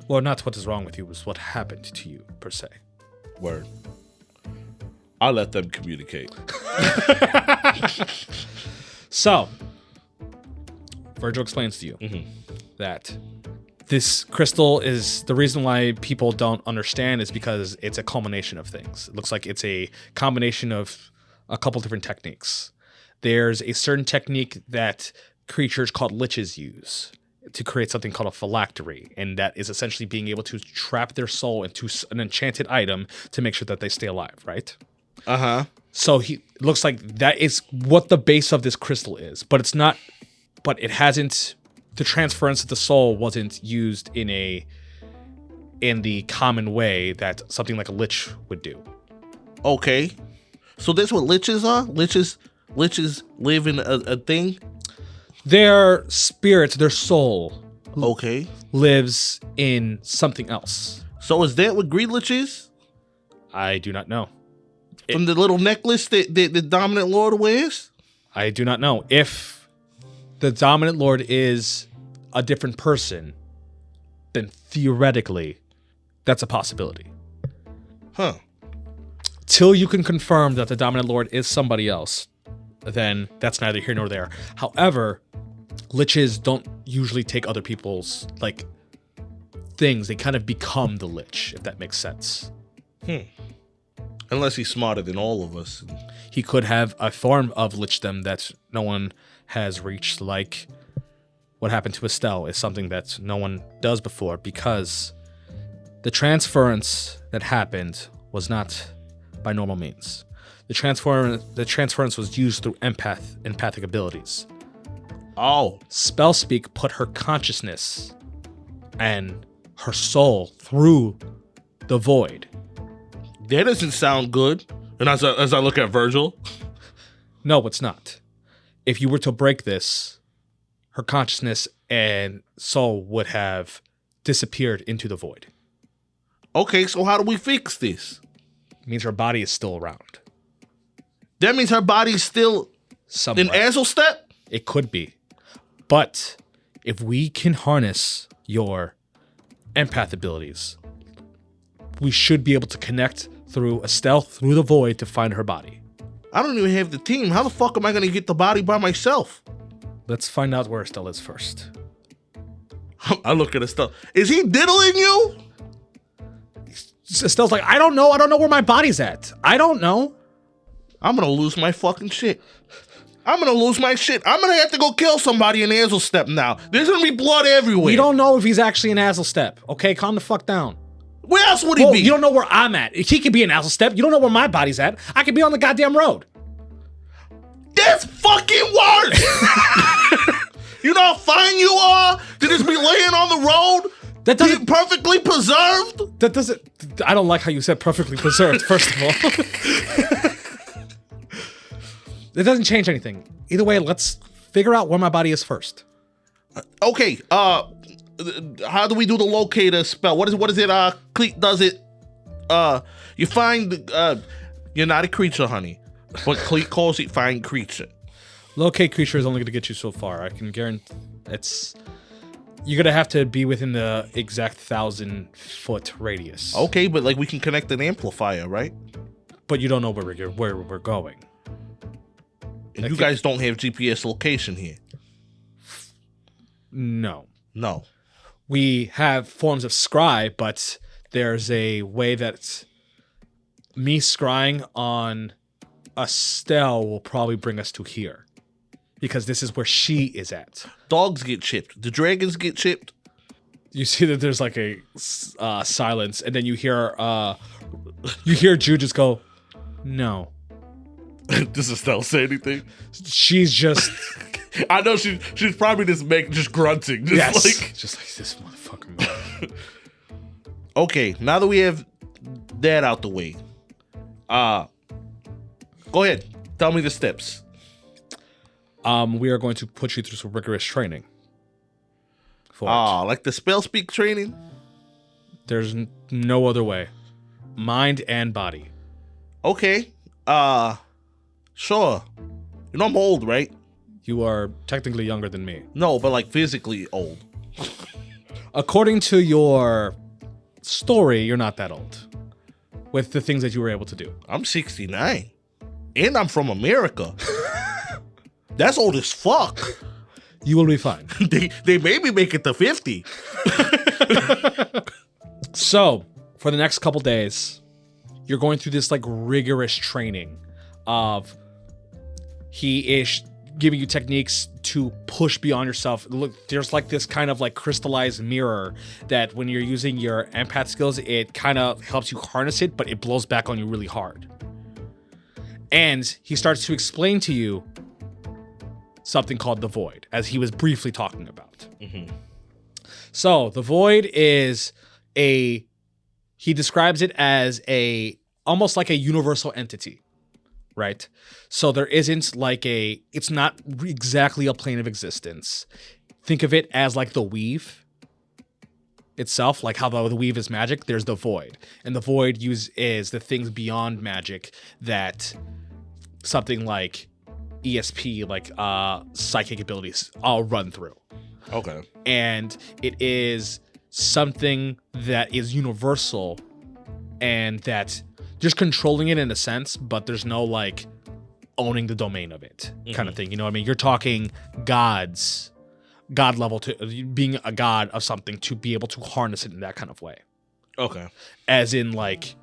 Well, not what is wrong with you, was what happened to you per se. Word. I'll let them communicate. So, Virgil explains to you that this crystal is the reason why people don't understand is because it's a culmination of things. It looks like it's a combination of a couple different techniques. There's a certain technique that creatures called liches use to create something called a phylactery, and that is essentially being able to trap their soul into an enchanted item to make sure that they stay alive, right? Uh-huh. So it looks like that is what the base of this crystal is, but it's not, but it hasn't, the transference of the soul wasn't used in the common way that something like a lich would do. Okay. So that's what liches are? Liches live in a thing? Their spirit, their soul, Okay. lives in something else. So is that what greed lich is? I do not know. From the little necklace that the dominant lord wears? I do not know. If the dominant lord is a different person, then theoretically, that's a possibility. Huh. Till you can confirm that the dominant lord is somebody else, then that's neither here nor there. However, liches don't usually take other people's like things. They kind of become the lich, if that makes sense. Unless he's smarter than all of us. He could have a form of lichdom that no one has reached, like what happened to Estelle is something that no one does before, because the transference that happened was not by normal means. The transference was used through empathic abilities. Oh. Spellspeak put her consciousness and her soul through the void. That doesn't sound good. And as I look at Virgil. No, it's not. If you were to break this, her consciousness and soul would have disappeared into the void. Okay, so how do we fix this? It means her body is still around. That means her body's still Somewhere. in Azelstep? It could be. But if we can harness your empath abilities, we should be able to connect through Estelle, through the void, to find her body. I don't even have the team. How the fuck am I going to get the body by myself? Let's find out where Estelle is first. I look at Estelle. Is he diddling you? Estelle's like, I don't know where my body's at. I don't know. I'm going to lose my fucking shit. I'm gonna lose my shit. I'm gonna have to go kill somebody in Azel Step now. There's gonna be blood everywhere. We don't know if he's actually in Azel Step. Okay, calm the fuck down. Where else would he be? You don't know where I'm at. He could be in Azel Step. You don't know where my body's at. I could be on the goddamn road. That's fucking worse. You know how fine you are to just be laying on the road? That doesn't perfectly preserved? That doesn't. I don't like how you said perfectly preserved, first of all. It doesn't change anything. Either way, let's figure out where my body is first. Okay, how do we do the locator spell? What is it? Cleet does it. You find, you're not a creature, honey. But Cleet calls it find creature. Locate creature is only going to get you so far. I can guarantee you're going to have to be within the exact 1,000-foot radius. Okay, but like we can connect an amplifier, right? But you don't know where we're going. And you guys don't have GPS location here. No. We have forms of scry, but there's a way that me scrying on a stele will probably bring us to here. Because this is where she is at. Dogs get chipped. The dragons get chipped. You see that there's like a silence, and then you hear Jude just go, "No." Does Estelle say anything? She's just. I know she's probably just grunting. Just like this motherfucker. Okay, now that we have that out the way, go ahead. Tell me the steps. We are going to put you through some rigorous training. Like the spell speak training? There's no other way. Mind and body. Okay. Sure. You know I'm old, right? You are technically younger than me. No, but like physically old. According to your story, you're not that old. With the things that you were able to do. I'm 69. And I'm from America. That's old as fuck. You will be fine. They maybe make it to 50. So, for the next couple days, you're going through this like rigorous training of he is giving you techniques to push beyond yourself. Look, there's like this kind of like crystallized mirror that when you're using your empath skills, it kind of helps you harness it, but it blows back on you really hard. And he starts to explain to you something called the void, as he was briefly talking about. Mm-hmm. So the void is he describes it as almost like a universal entity, right? So there isn't like it's not exactly a plane of existence. Think of it as like the weave itself, like how the weave is magic, there's the void. And the void is the things beyond magic that something like ESP, like psychic abilities, all run through. Okay. And it is something that is universal and that just controlling it in a sense, but there's no like owning the domain of it kind of thing. You know what I mean? You're talking god level to being a god of something to be able to harness it in that kind of way. Okay. As in like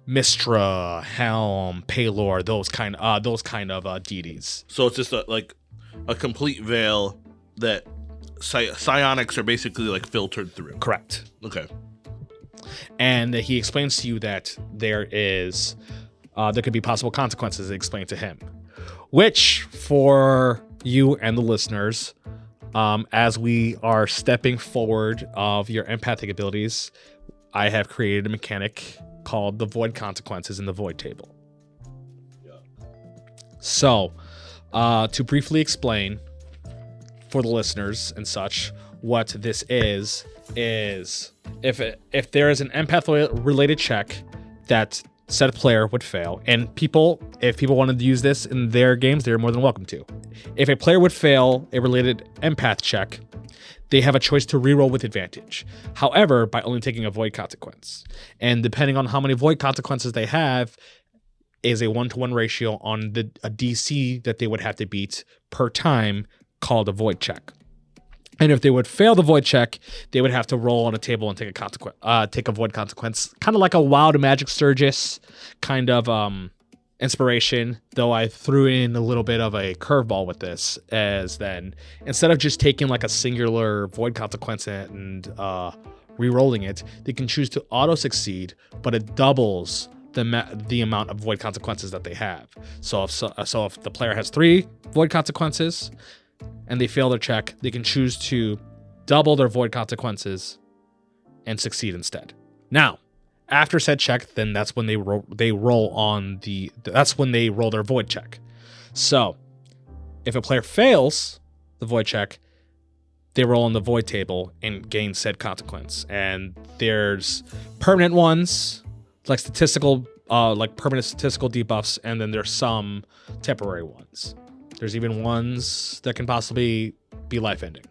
Mystra, Helm, Palor, those kind of deities. So it's just a complete veil that psionics are basically like filtered through. Correct. Okay. And he explains to you that there could be possible consequences explained to him, which for you and the listeners, as we are stepping forward of your empathic abilities, I have created a mechanic called the void consequences in the void table. Yeah. So, to briefly explain for the listeners and such, what this is if there is an empath related check that said player would fail, and if people wanted to use this in their games, they're more than welcome to. If a player would fail a related empath check, they have a choice to reroll with advantage. However, by only taking a void consequence. And depending on how many void consequences they have, is a 1-to-1 ratio on a DC that they would have to beat per time, called a void check. And if they would fail the void check, they would have to roll on a table and take a void consequence, kind of like a wild magic Sturgis kind of inspiration, though I threw in a little bit of a curveball with this, as then instead of just taking like a singular void consequence and re-rolling it, they can choose to auto succeed, but it doubles the amount of void consequences that they have. So if the player has 3 void consequences and they fail their check, they can choose to double their void consequences and succeed instead. Now, after said check, then that's when they roll that's when they roll their void check. So if a player fails the void check, they roll on the void table and gain said consequence. And there's permanent ones, like permanent statistical debuffs, and then there's some temporary ones. There's even ones that can possibly be life-ending.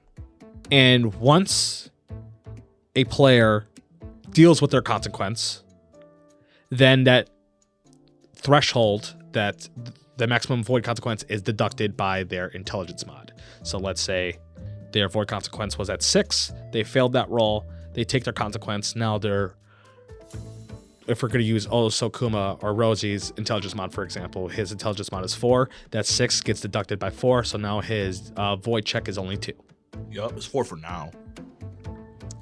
And once a player deals with their consequence, then that threshold, that the maximum void consequence, is deducted by their intelligence mod. So let's say their void consequence was at 6, they failed that roll, they take their consequence. Now if we're going to use Sokuma or Rosie's intelligence mod, for example, his intelligence mod is 4, that 6 gets deducted by 4, so now his void check is only 2. Yup, it's 4 for now.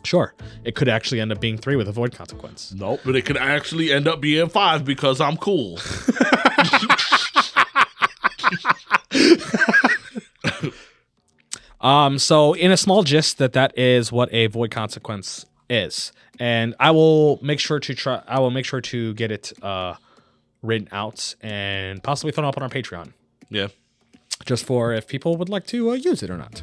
Sure, it could actually end up being 3 with a void consequence. Nope, but it could actually end up being 5 because I'm cool. So in a small gist, that is what a void consequence is, and I will make sure to get it written out and possibly thrown up on our Patreon. Yeah, just for if people would like to use it or not.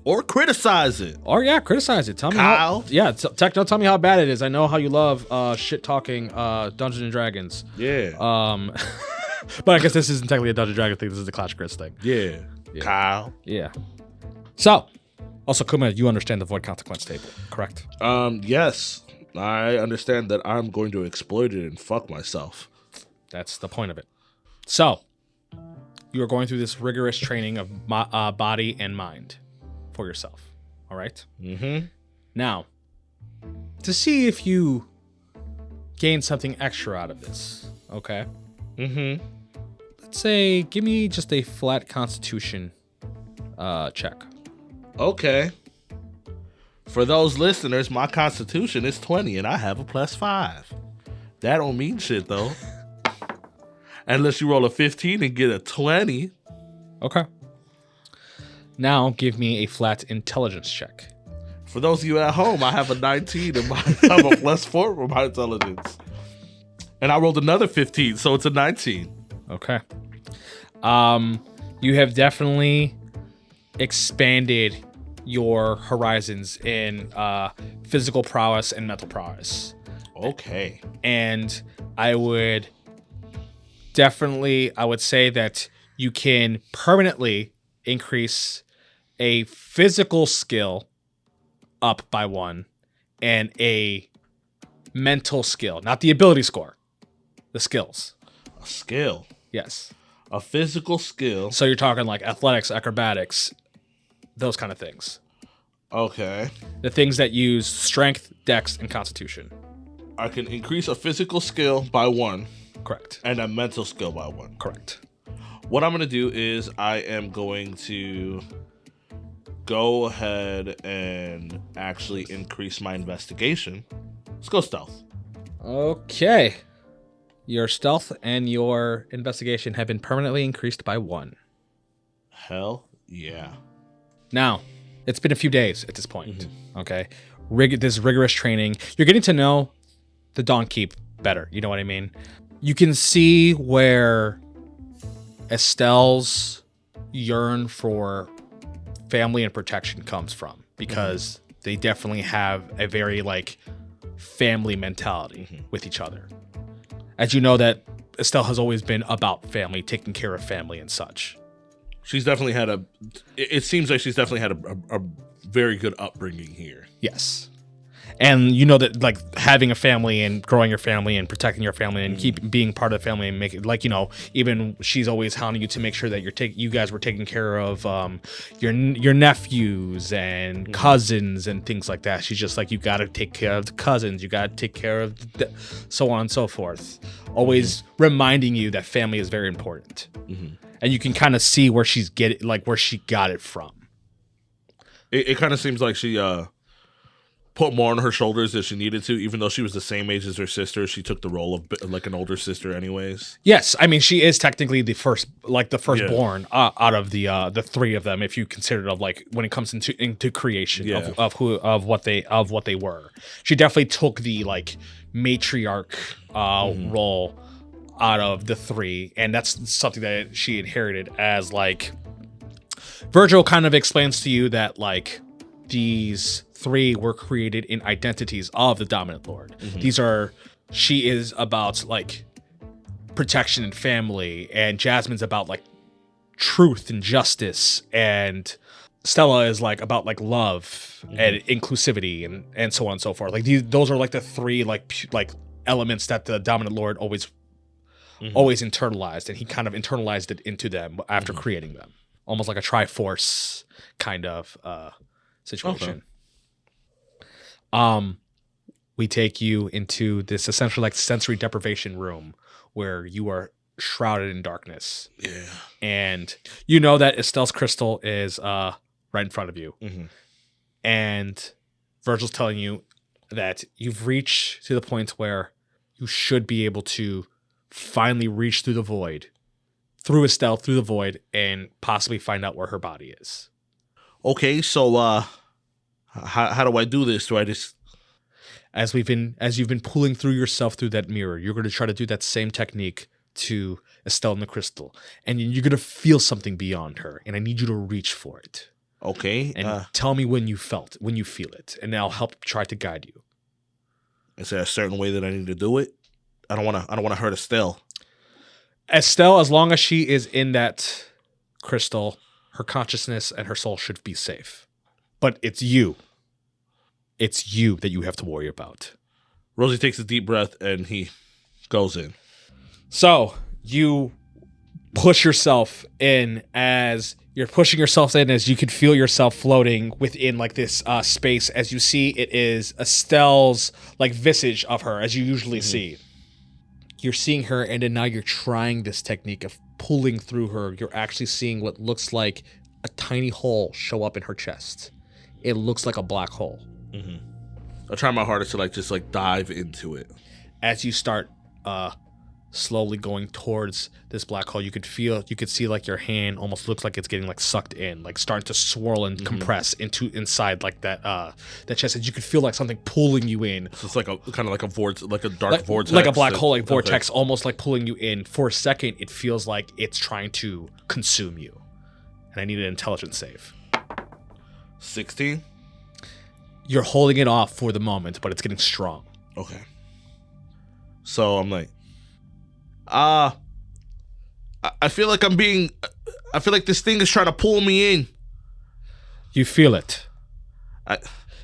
Or criticize it. Or criticize it. Tell me Kyle. Techno, tell me how bad it is. I know how you love shit talking Dungeons and Dragons. Yeah. But I guess this isn't technically a Dungeons and Dragons thing. This is the Clash Crits thing. Yeah. Kyle. Yeah. So, also, Kuma, you understand the void consequence table, correct? Yes. I understand that I'm going to exploit it and fuck myself. That's the point of it. So, you are going through this rigorous training of body and mind for yourself. All right? Mm-hmm. Now, to see if you gain something extra out of this, okay? Mm-hmm. Let's say, give me just a flat constitution check. Okay. For those listeners, my constitution is 20 and I have a +5. That don't mean shit, though. Unless you roll a 15 and get a 20. Okay. Now, give me a flat intelligence check. For those of you at home, I have a 19 and I have a +4 for my intelligence. And I rolled another 15, so it's a 19. Okay. You have definitely expanded your horizons in physical prowess and mental prowess. Okay. And I would say that you can permanently increase a physical skill up by 1 and a mental skill, not the ability score, the skills. A skill. Yes. A physical skill. So you're talking like athletics, acrobatics, those kind of things. Okay. The things that use strength, dex, and constitution. I can increase a physical skill by 1. Correct. And a mental skill by 1. Correct. What I'm going to do is I am going to go ahead and actually increase my investigation. Let's go stealth. Okay. Your stealth and your investigation have been permanently increased by 1. Hell yeah. Now, it's been a few days at this point. Mm-hmm. Okay. This rigorous training. You're getting to know the Dawn Keep better. You know what I mean? You can see where Estelle's yearn for family and protection comes from, because they definitely have a very family mentality with each other. As you know, that Estelle has always been about family, taking care of family and such. She's definitely it seems like she's definitely had a very good upbringing here. Yes. And you know that like having a family and growing your family and protecting your family and keep being part of the family and make it like, you know, even she's always hounding you to make sure that you guys were taking care of your nephews and cousins and things like that. She's just like, you got to take care of the cousins, you got to take care of so on and so forth. Always reminding you that family is very important. And you can kind of see where she got it from. It kind of seems like she put more on her shoulders than she needed to, even though she was the same age as her sister. She took the role of like an older sister anyways. Yes, I mean she is technically the firstborn out of the three of them, if you consider it of like when it comes into creation of what they were. She definitely took the like matriarch role out of the three, and that's something that she inherited. As like Virgil kind of explains to you that like these three were created in identities of the dominant lord. She is about like protection and family, and Jasmine's about like truth and justice, and Stella is like about like love and inclusivity and so on and so forth. Like those are like the three like elements that the dominant lord always internalized, and he kind of internalized it into them after creating them, almost like a Triforce kind of situation. We take you into this essentially like sensory deprivation room where you are shrouded in darkness. Yeah. And you know that Estelle's crystal is right in front of you. And Virgil's telling you that you've reached to the point where you should be able to finally reach through the void, through Estelle, through the void, and possibly find out where her body is. Okay, so how do I do this? Do I just... As you've been pulling through yourself through that mirror, you're going to try to do that same technique to Estelle and the crystal, and you're going to feel something beyond her, and I need you to reach for it. Okay. And tell me when you feel it, and I'll help try to guide you. Is there a certain way that I need to do it? I don't want to hurt Estelle. Estelle, as long as she is in that crystal, her consciousness and her soul should be safe. But it's you. It's you that you have to worry about. Rosie takes a deep breath and he goes in. So you push yourself in. As you're pushing yourself in, as you can feel yourself floating within like this space. As you see, it is Estelle's like visage of her, as you usually see. You're seeing her, and then now you're trying this technique of pulling through her. You're actually seeing what looks like a tiny hole show up in her chest. It looks like a black hole. I try my hardest to just dive into it. As you start slowly going towards this black hole, you could see like your hand almost looks like it's getting like sucked in, like starting to swirl and compress inside like that chest. And you could feel like something pulling you in. So it's like a kind of like a vortex, like a dark vortex, like a black hole, like vortex, almost like pulling you in. For a second, it feels like it's trying to consume you. And I need an intelligence save. 16. You're holding it off for the moment, but it's getting strong. Okay. So I'm like, I feel like I feel like this thing is trying to pull me in. You feel it.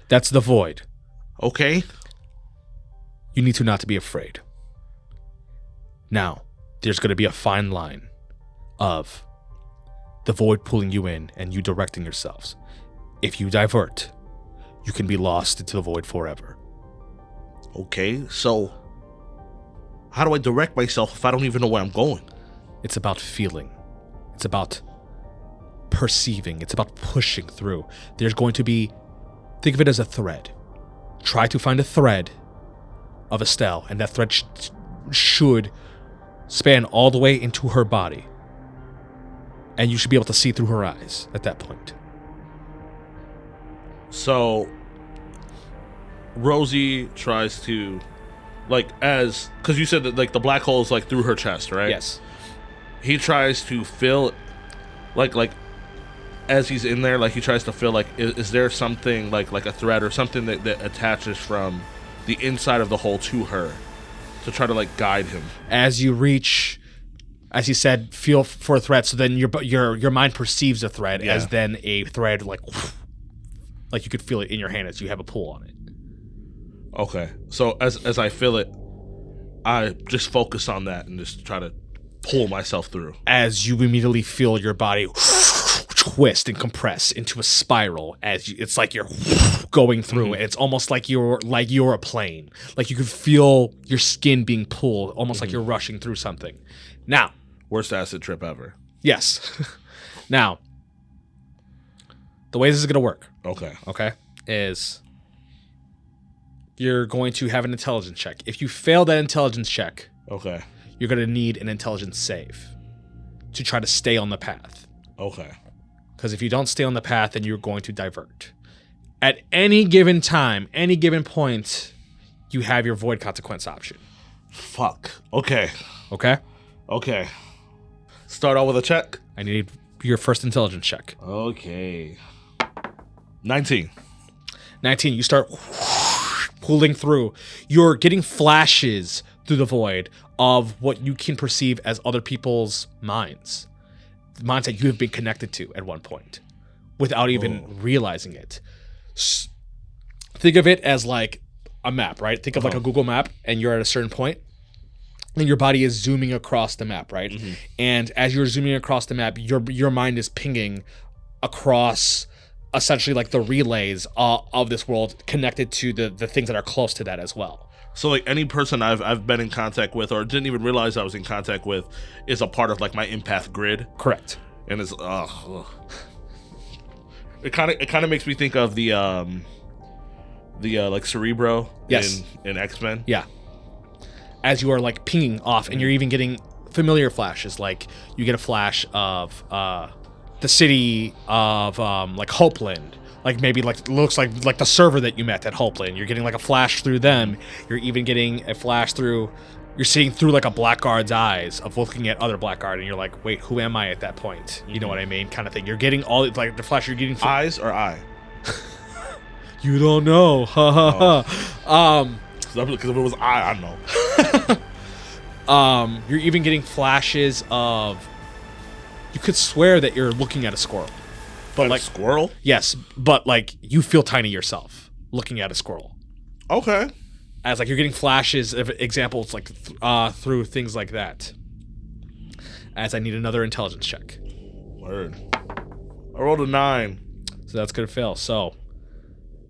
That's the void. Okay. You need to not to be afraid. Now, there's going to be a fine line of the void pulling you in and you directing yourselves. If you divert, you can be lost into the void forever. Okay, so how do I direct myself if I don't even know where I'm going? It's about feeling. It's about perceiving. It's about pushing through. There's going to be, think of it as a thread. Try to find a thread of Estelle, and that thread should span all the way into her body. And you should be able to see through her eyes at that point. So Rosie tries to, because you said that the black hole is through her chest, right? Yes. He tries to feel, as he's in there, he tries to feel is there something like a thread or something that attaches from the inside of the hole to her to try to guide him. As you reach, as he said, feel for a thread. So then your mind perceives a thread as then a thread, like you could feel it in your hand as you have a pull on it. Okay. So as I feel it, I just focus on that and just try to pull myself through. As you immediately feel your body twist and compress into a spiral, it's like you're going through. It's almost like you're a plane. Like you can feel your skin being pulled, almost like you're rushing through something. Now, worst acid trip ever. Yes. Now, the way this is going to work, Okay. is you're going to have an intelligence check. If you fail that intelligence check, Okay. you're going to need an intelligence save to try to stay on the path. Okay. Because if you don't stay on the path, then you're going to divert. At any given time, any given point, you have your void consequence option. Fuck. Okay. Okay? Okay. Start out with a check. I need your first intelligence check. Okay. 19. 19, you start pulling through. You're getting flashes through the void of what you can perceive as other people's minds. Minds that you have been connected to at one point without even realizing it. Think of it as like a map, right? Think of like a Google map, and you're at a certain point and your body is zooming across the map, right? And as you're zooming across the map, your mind is pinging across essentially like the relays of this world connected to the things that are close to that as well. So like any person I've been in contact with or didn't even realize I was in contact with is a part of like my empath grid. Correct. And it's it kind of makes me think of the like Cerebro in X-Men. Yeah. As you are like pinging off, and you're even getting familiar flashes, like you get a flash of the city of like Hopeland. Like maybe like looks like the server that you met at Hopeland. You're getting like a flash through them. You're even getting a flash through. You're seeing through like a blackguard's eyes of looking at other blackguard, and you're like, wait, who am I at that point? You know what I mean, kind of thing. You're getting all like the flash. You're getting eyes or eye. You don't know. Ha ha ha. Because if it was I don't know. You're even getting flashes of. You could swear that you're looking at a squirrel. But like squirrel? Yes, but like you feel tiny yourself looking at a squirrel. Okay. As like you're getting flashes of examples like through things like that. As I need another intelligence check. Word. I rolled a 9. So that's gonna fail. So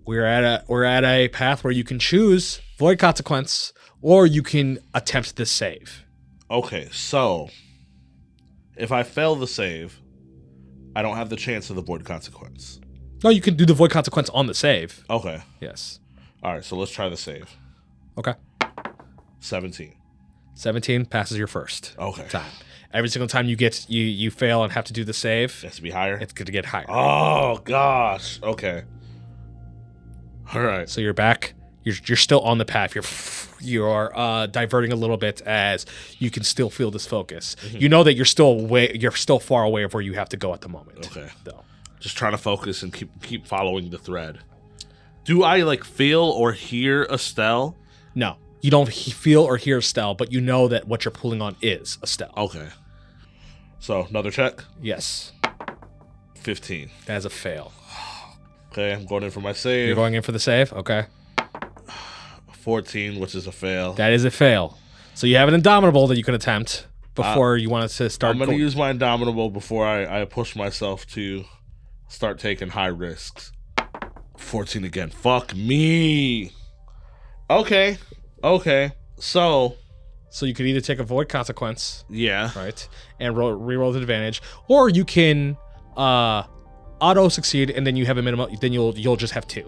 we're at a path where you can choose void consequence, or you can attempt the save. Okay, so if I fail the save, I don't have the chance of the void consequence. No, you can do the void consequence on the save. Okay. Yes. All right, so let's try the save. Okay. 17. 17 passes your first Okay. time. Every single time you fail and have to do the save, It has to be higher? it's going to get higher. Oh, gosh. Okay. All right. So you're back. You're still on the path. You're diverting a little bit as you can still feel this focus. You know that you're still far away of where you have to go at the moment. Okay. Though. Just trying to focus and keep following the thread. Do I like feel or hear Estelle? No, you don't feel or hear Estelle, but you know that what you're pulling on is Estelle. Okay. So another check. Yes. 15. That is a fail. Okay, I'm going in for my save. You're going in for the save? Okay. 14, which is a fail. That is a fail. So you have an Indomitable that you can attempt before you want to start. I'm going to use my Indomitable before I push myself to start taking high risks. 14 again. Fuck me. Okay. So you could either take a void consequence, yeah, right, and reroll the advantage, or you can auto succeed, and then you have a minimum. Then you'll just have 2.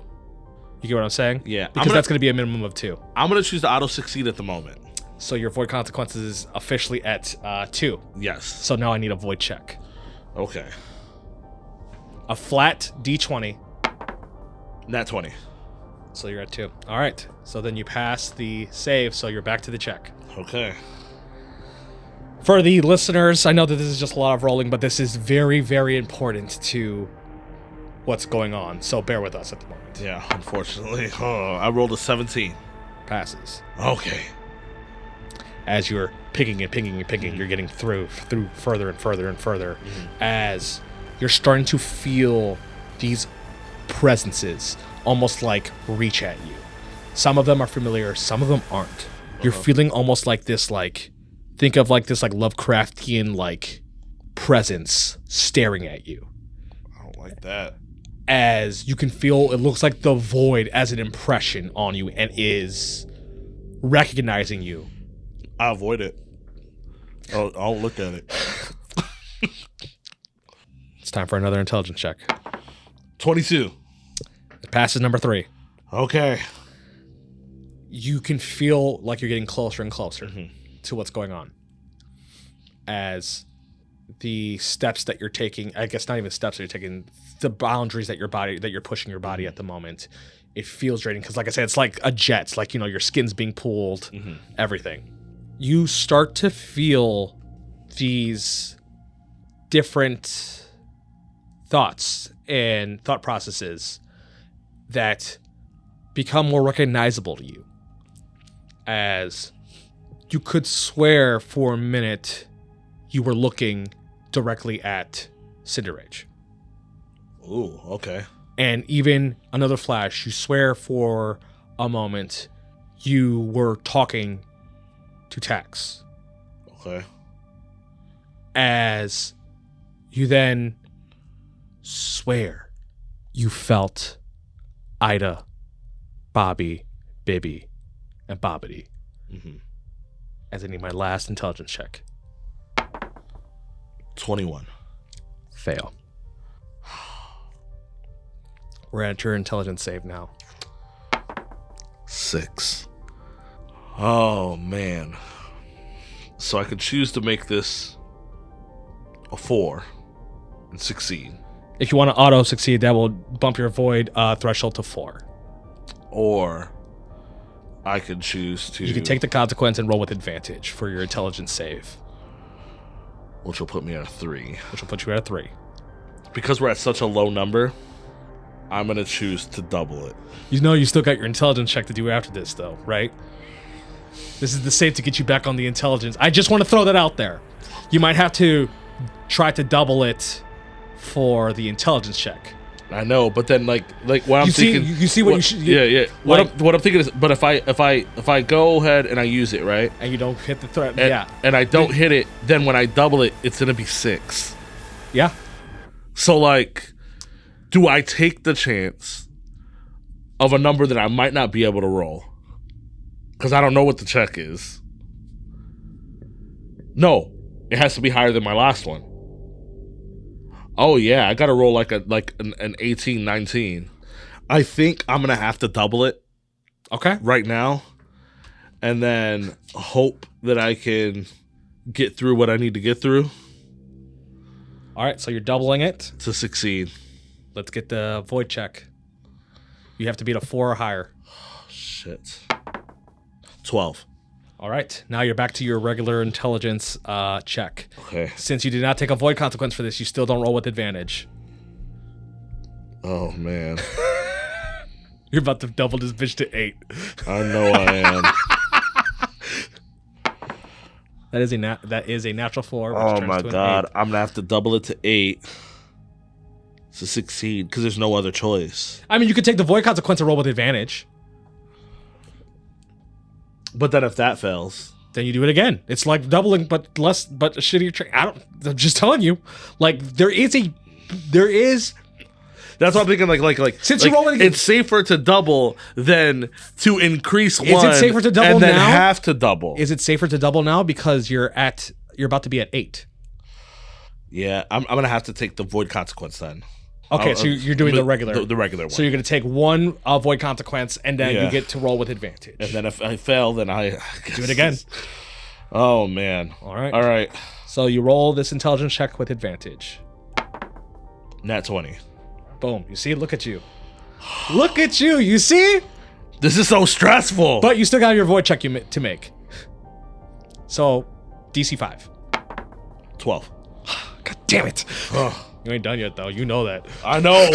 You get what I'm saying? Yeah. Because that's going to be a minimum of 2. I'm going to choose the auto succeed at the moment. So your void consequences is officially at 2. Yes. So now I need a void check. Okay. A flat D20. Nat 20. So you're at 2. All right. So then you pass the save, so you're back to the check. Okay. For the listeners, I know that this is just a lot of rolling, but this is very, very important to what's going on. So bear with us at the moment. Yeah, unfortunately. I rolled a 17. Passes. Okay. As you're picking and picking and picking, you're getting through further and further and further, as you're starting to feel these presences almost like reach at you. Some of them are familiar, some of them aren't. You're feeling almost like this, like, think of like this, like, Lovecraftian, like, presence staring at you. I don't like that. As you can feel, it looks like the void as an impression on you and is recognizing you. I avoid it. I'll look at it. It's time for another intelligence check. 22. It passes number 3. Okay. You can feel like you're getting closer and closer to what's going on. As the steps that you're taking, I guess not even steps that you're taking, the boundaries that you're pushing your body at the moment, it feels draining. Because like I said, it's like a jet. It's like, your skin's being pulled, everything. You start to feel these different thoughts and thought processes that become more recognizable to you. As you could swear for a minute you were looking directly at Cinder Rage. Ooh, okay. And even another flash, you swear for a moment you were talking to Tax. Okay. As you then swear you felt Ida, Bobby, Bibby, and Bobbity. As I need my last intelligence check. 21. Fail. We're at your intelligence save now. 6. Oh, man. So I could choose to make this a 4 and succeed. If you want to auto succeed, that will bump your void threshold to 4. Or I could choose to... You can take the consequence and roll with advantage for your intelligence save. Which will put me at a 3. Which will put you at a 3. Because we're at such a low number, I'm going to choose to double it. You know you still got your intelligence check to do after this, though, right? This is the save to get you back on the intelligence. I just want to throw that out there. You might have to try to double it for the intelligence check. I know, but then like what I'm thinking. You see what you should. Yeah. What I'm thinking is, but if I go ahead and I use it, right, and you don't hit the threat, and I don't hit it, then when I double it, it's gonna be 6. Yeah. So like, do I take the chance of a number that I might not be able to roll? Because I don't know what the check is. No, it has to be higher than my last one. Oh yeah, I gotta roll like an 18, 19. I think I'm gonna have to double it. Okay. Right now. And then hope that I can get through what I need to get through. Alright, so you're doubling it. To succeed. Let's get the void check. You have to beat a 4 or higher. Shit. 12. All right, now you're back to your regular intelligence check. Okay. Since you did not take a void consequence for this, you still don't roll with advantage. Oh, man. You're about to double this bitch to 8. I know I am. That is a natural 4. Which Oh, turns my to an God. 8. I'm going to have to double it to 8 to succeed because there's no other choice. I mean, you could take the void consequence and roll with advantage. But then if that fails, then you do it again. It's like doubling, but less, but a shittier trick. I'm just telling you, like there is. That's what I'm thinking. Like since you're rolling, it's safer to double than to increase one. Is it safer to double and then now? have to double? Is it safer to double now because you're about to be at 8? Yeah, I'm gonna have to take the void consequence then. Okay, so you're doing the regular one. So you're going to take one void consequence, and then you get to roll with advantage. And then if I fail, then I do it again. Oh, man. All right. So you roll this intelligence check with advantage. Nat 20. Boom. You see? Look at you. Look at you. You see? This is so stressful. But you still got your void check to make. So, DC 5. 12. God damn it. You ain't done yet, though. You know that. I know.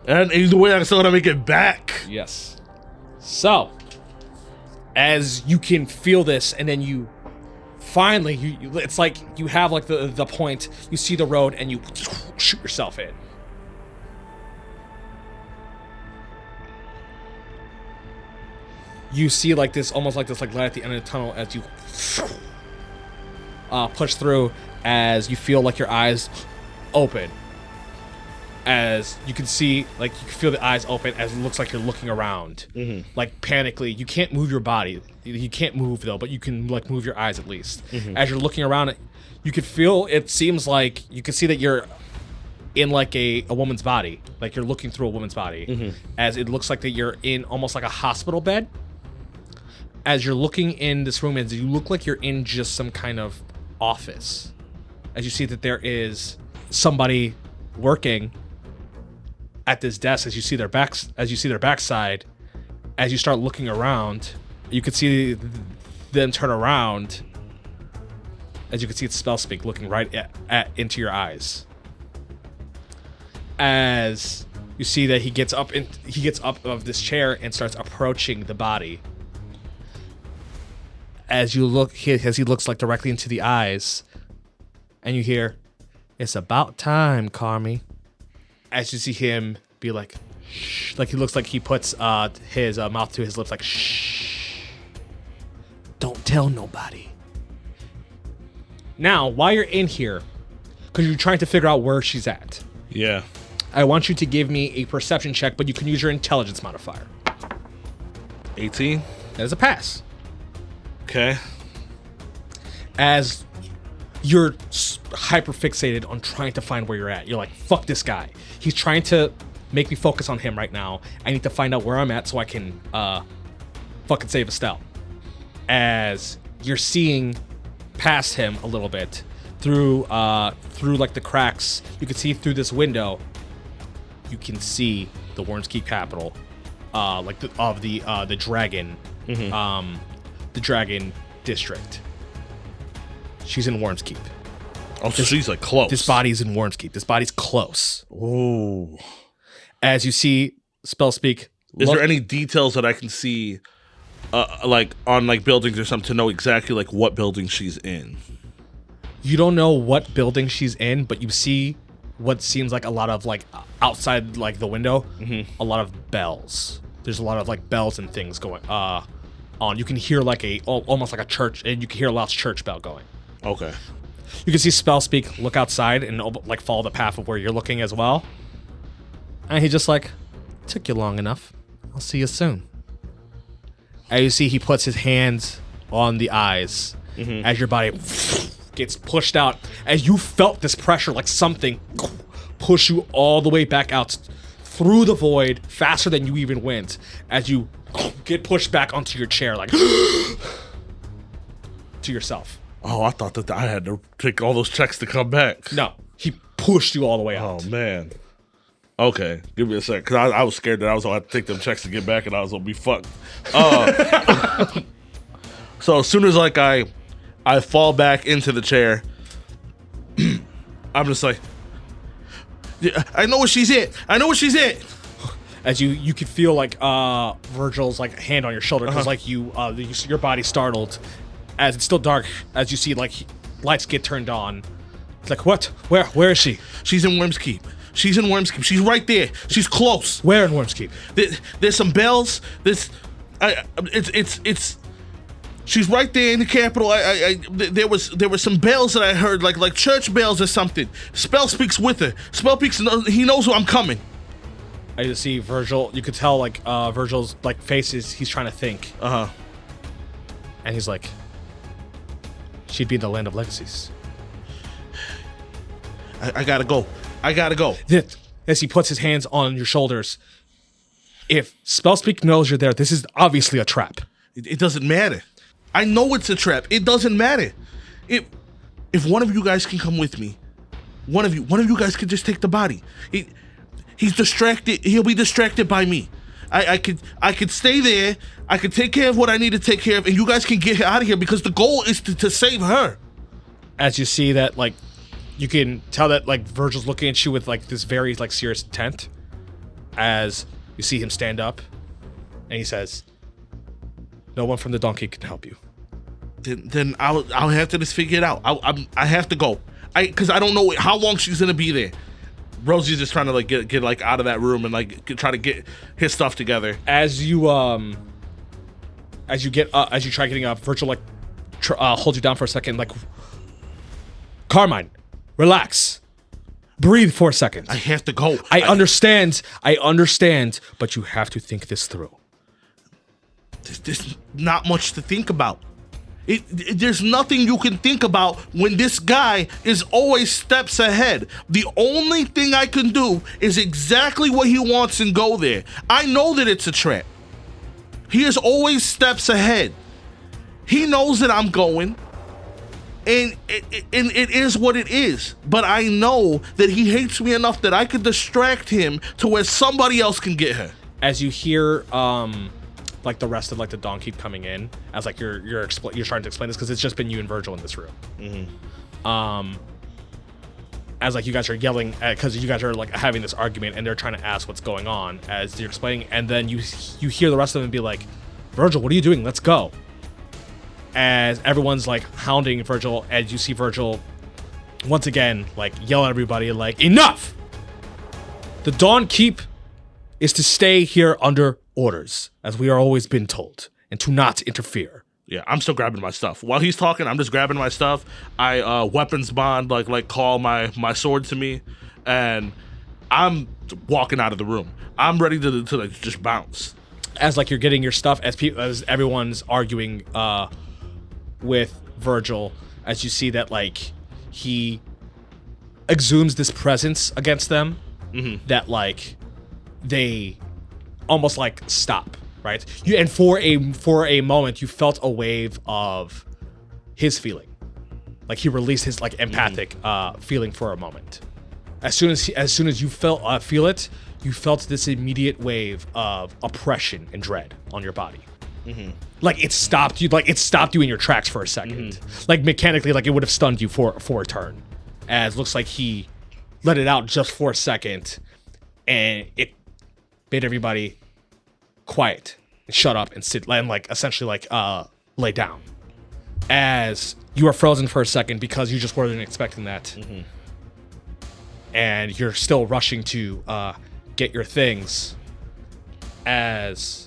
And either way, I still gotta make it back. Yes. So, as you can feel this, and then you finally, it's like you have like the point, you see the road, and you shoot yourself in. you see like this, almost like this, like light at the end of the tunnel as you push through, as you feel like your eyes open. As you can see, like you can feel the eyes open as it looks like you're looking around, like panically. You can't move your body. You can't move though, but you can like move your eyes at least. As you're looking around, you could feel. It seems like you can see that you're in like a woman's body, like you're looking through a woman's body, as it looks like that you're in almost like a hospital bed. As you're looking in this room, as you look like you're in just some kind of office, as you see that there is somebody working at this desk, as you see their backs, as you see their backside, as you start looking around, you can see them turn around. As you can see, it's Spellspeak looking right into your eyes. As you see that he gets up of this chair and starts approaching the body. As you look, as he looks like directly into the eyes, and you hear, "It's about time, Carmi." As you see him be like, shh, like he looks like he puts his mouth to his lips, like, shh, don't tell nobody. Now, while you're in here, because you're trying to figure out where she's at, Yeah. I want you to give me a perception check, but you can use your intelligence modifier. 18. That is a pass. Okay. As you're hyper fixated on trying to find where you're at. You're like, fuck this guy. He's trying to make me focus on him right now. I need to find out where I'm at so I can fucking save Estelle. As you're seeing past him a little bit through like the cracks, you can see through this window. You can see the Wormskeep capital, like the dragon, the dragon district. She's in Wormskeep. Oh, so she's like close. This body's in Wormskeep. This body's close. Oh. As you see Spellspeak. Is there any details that I can see, like on like buildings or something, to know exactly like what building she's in? You don't know what building she's in, but you see what seems like a lot of like outside like the window, a lot of bells. There's a lot of like bells and things going on. You can hear like almost like a church, and you can hear a loud church bell going. Okay. You can see Spellspeak look outside and like follow the path of where you're looking as well. And he just like, took you long enough. I'll see you soon. And you see he puts his hands on the eyes as your body gets pushed out. As you felt this pressure, like something push you all the way back out through the void faster than you even went. As you get pushed back onto your chair, like to yourself. Oh, I thought that I had to take all those checks to come back. No, he pushed you all the way out. Oh, man. Okay, give me a sec, because I was scared that I was going to have to take them checks to get back, and I was going to be fucked. So as soon as like I fall back into the chair, I'm just like, yeah, I know where she's at. I know where she's at. As you could feel like Virgil's like hand on your shoulder, because like your body startled. As it's still dark, as you see like lights get turned on. It's like, what? Where is she? She's in Wormskeep. She's in Wormskeep. She's right there. She's close. Where in Wormskeep? There's some bells. It's she's right there in the capital. There was some bells that I heard, like church bells or something. Spellspeak's with her. Spellspeak's, he knows where I'm coming. I just see Virgil. You could tell like Virgil's like faces. He's trying to think. And he's like, she'd be in the land of legacies. I gotta go. As he puts his hands on your shoulders, if Spellspeak knows you're there, this is obviously a trap. It doesn't matter. I know it's a trap. It doesn't matter. If one of you guys can come with me, one of you guys can just take the body. He's distracted. He'll be distracted by me. I could stay there. I could take care of what I need to take care of, and you guys can get her out of here, because the goal is to save her. As you see that, like, you can tell that like Virgil's looking at you with like this very like serious intent. As you see him stand up, and he says, "No one from the donkey can help you." Then I'll have to just figure it out. I have to go. Because I don't know how long she's gonna be there. Rosie's just trying to like get like out of that room and like try to get his stuff together. As you as you try getting up, Virgil like holds you down for a second, like, Carmine, relax, breathe for a second. I have to go. I understand, but you have to think this through. There's not much to think about. There's nothing you can think about when this guy is always steps ahead. The only thing I can do is exactly what he wants and go there. I know that it's a trap. He is always steps ahead. He knows that I'm going, and it is what it is. But I know that he hates me enough that I could distract him to where somebody else can get her. As you hear like the rest of like the Dawn Keep coming in, as like you're trying to explain this because it's just been you and Virgil in this room. As like you guys are yelling because you guys are like having this argument and they're trying to ask what's going on as you're explaining, and then you hear the rest of them be like, Virgil, what are you doing? Let's go. As everyone's like hounding Virgil, as you see Virgil once again like yell at everybody like, enough! The Dawn Keep is to stay here under orders, as we are always been told, and to not interfere. Yeah, I'm still grabbing my stuff. While he's talking, I'm just grabbing my stuff. I weapons bond, like call my sword to me, and I'm walking out of the room. I'm ready to like just bounce. As like you're getting your stuff, as everyone's arguing with Virgil, as you see that like he exhumes this presence against them, that like they almost like stop, right? And for a moment, you felt a wave of his feeling, like he released his like empathic feeling for a moment. As soon as you feel it, you felt this immediate wave of oppression and dread on your body. Like it stopped you. Like it stopped you in your tracks for a second. Like mechanically, like it would have stunned you for a turn. As looks like he let it out just for a second, and it made everybody quiet and shut up and sit and like essentially like lay down. As you are frozen for a second because you just weren't expecting that, and you're still rushing to get your things. As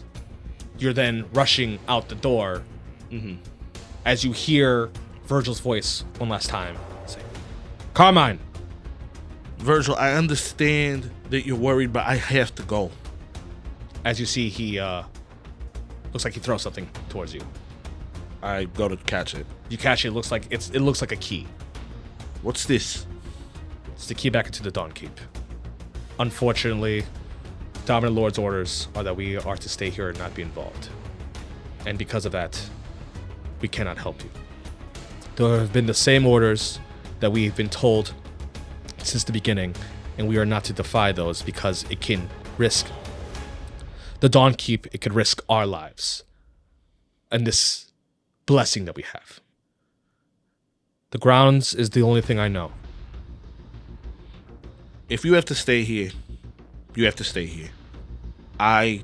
you're then rushing out the door, as you hear Virgil's voice one last time say, Carmine. Virgil, I understand that you're worried, but I have to go. As you see, he looks like he throws something towards you. I go to catch it. You catch it. It looks like a key. What's this? It's the key back into the Dawn Keep. Unfortunately, Dominant Lord's orders are that we are to stay here and not be involved. And because of that, we cannot help you. There have been the same orders that we've been told since the beginning, and we are not to defy those because it can risk the Dawn Keep, it could risk our lives and this blessing that we have. The grounds is the only thing I know. If you have to stay here, you have to stay here. I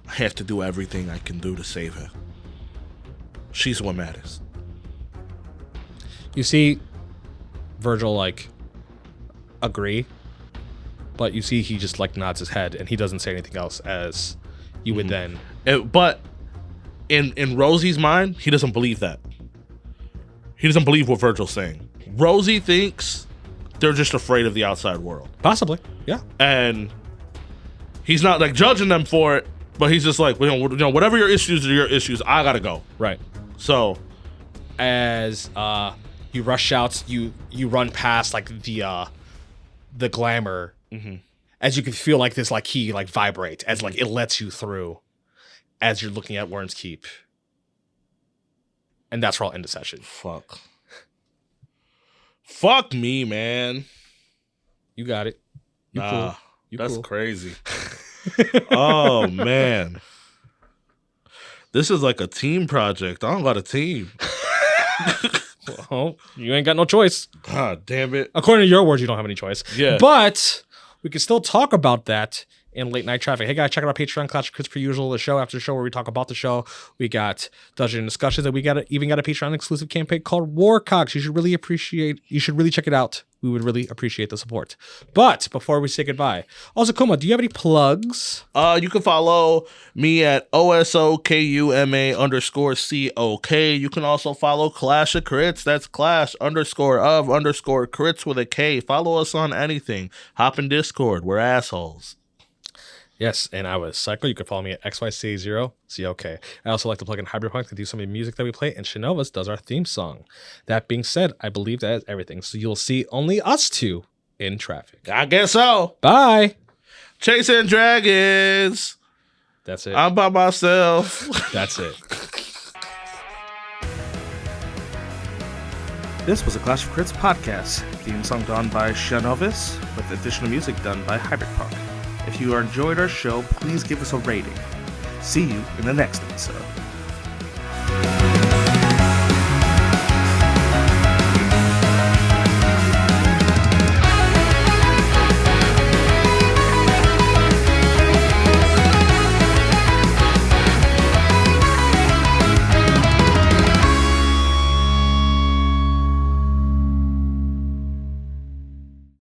have to do everything I can do to save her. She's what matters. You see Virgil like agree, but you see he just like nods his head and he doesn't say anything else as you would then. But in Rosie's mind, he doesn't believe that. He doesn't believe what Virgil's saying. Rosie thinks they're just afraid of the outside world. Possibly, yeah. And he's not like judging them for it, but he's just like, whatever your issues are your issues, I gotta go. Right. So as you rush out, you run past like the glamour, as you can feel like this like key like vibrate as like it lets you through as you're looking at Worm's Keep. And that's where I'll end the session. Fuck me, man. You got it. You cool. That's cool. Crazy. Oh, man. This is like a team project. I don't got a team. Well, you ain't got no choice. God damn it. According to your words, you don't have any choice. Yeah. But we can still talk about that in late night traffic. Hey guys, check out our Patreon, Clash of Crits per usual, the show after the show where we talk about the show. We got Dungeon discussions, and we even got a Patreon exclusive campaign called Warcocks. You should really check it out. We would really appreciate the support. But before we say goodbye, also Kuma, do you have any plugs? You can follow me at OSOKUMA_COK. You can also follow Clash of Crits. That's Clash_of_Crits with a K. Follow us on anything. Hop in Discord. We're assholes. Yes, and I was Psycho. You can follow me at XYC0COK. I also like to plug in Hyberpunk to do some of the music that we play, and Shinovas does our theme song. That being said, I believe that is everything. So you'll see only us two in traffic. I guess so. Bye. Chasing dragons. That's it. I'm by myself. That's it. This was a Clash of Crits podcast. Theme song done by Shanovis, with additional music done by Hyberpunk. If you enjoyed our show, please give us a rating. See you in the next episode.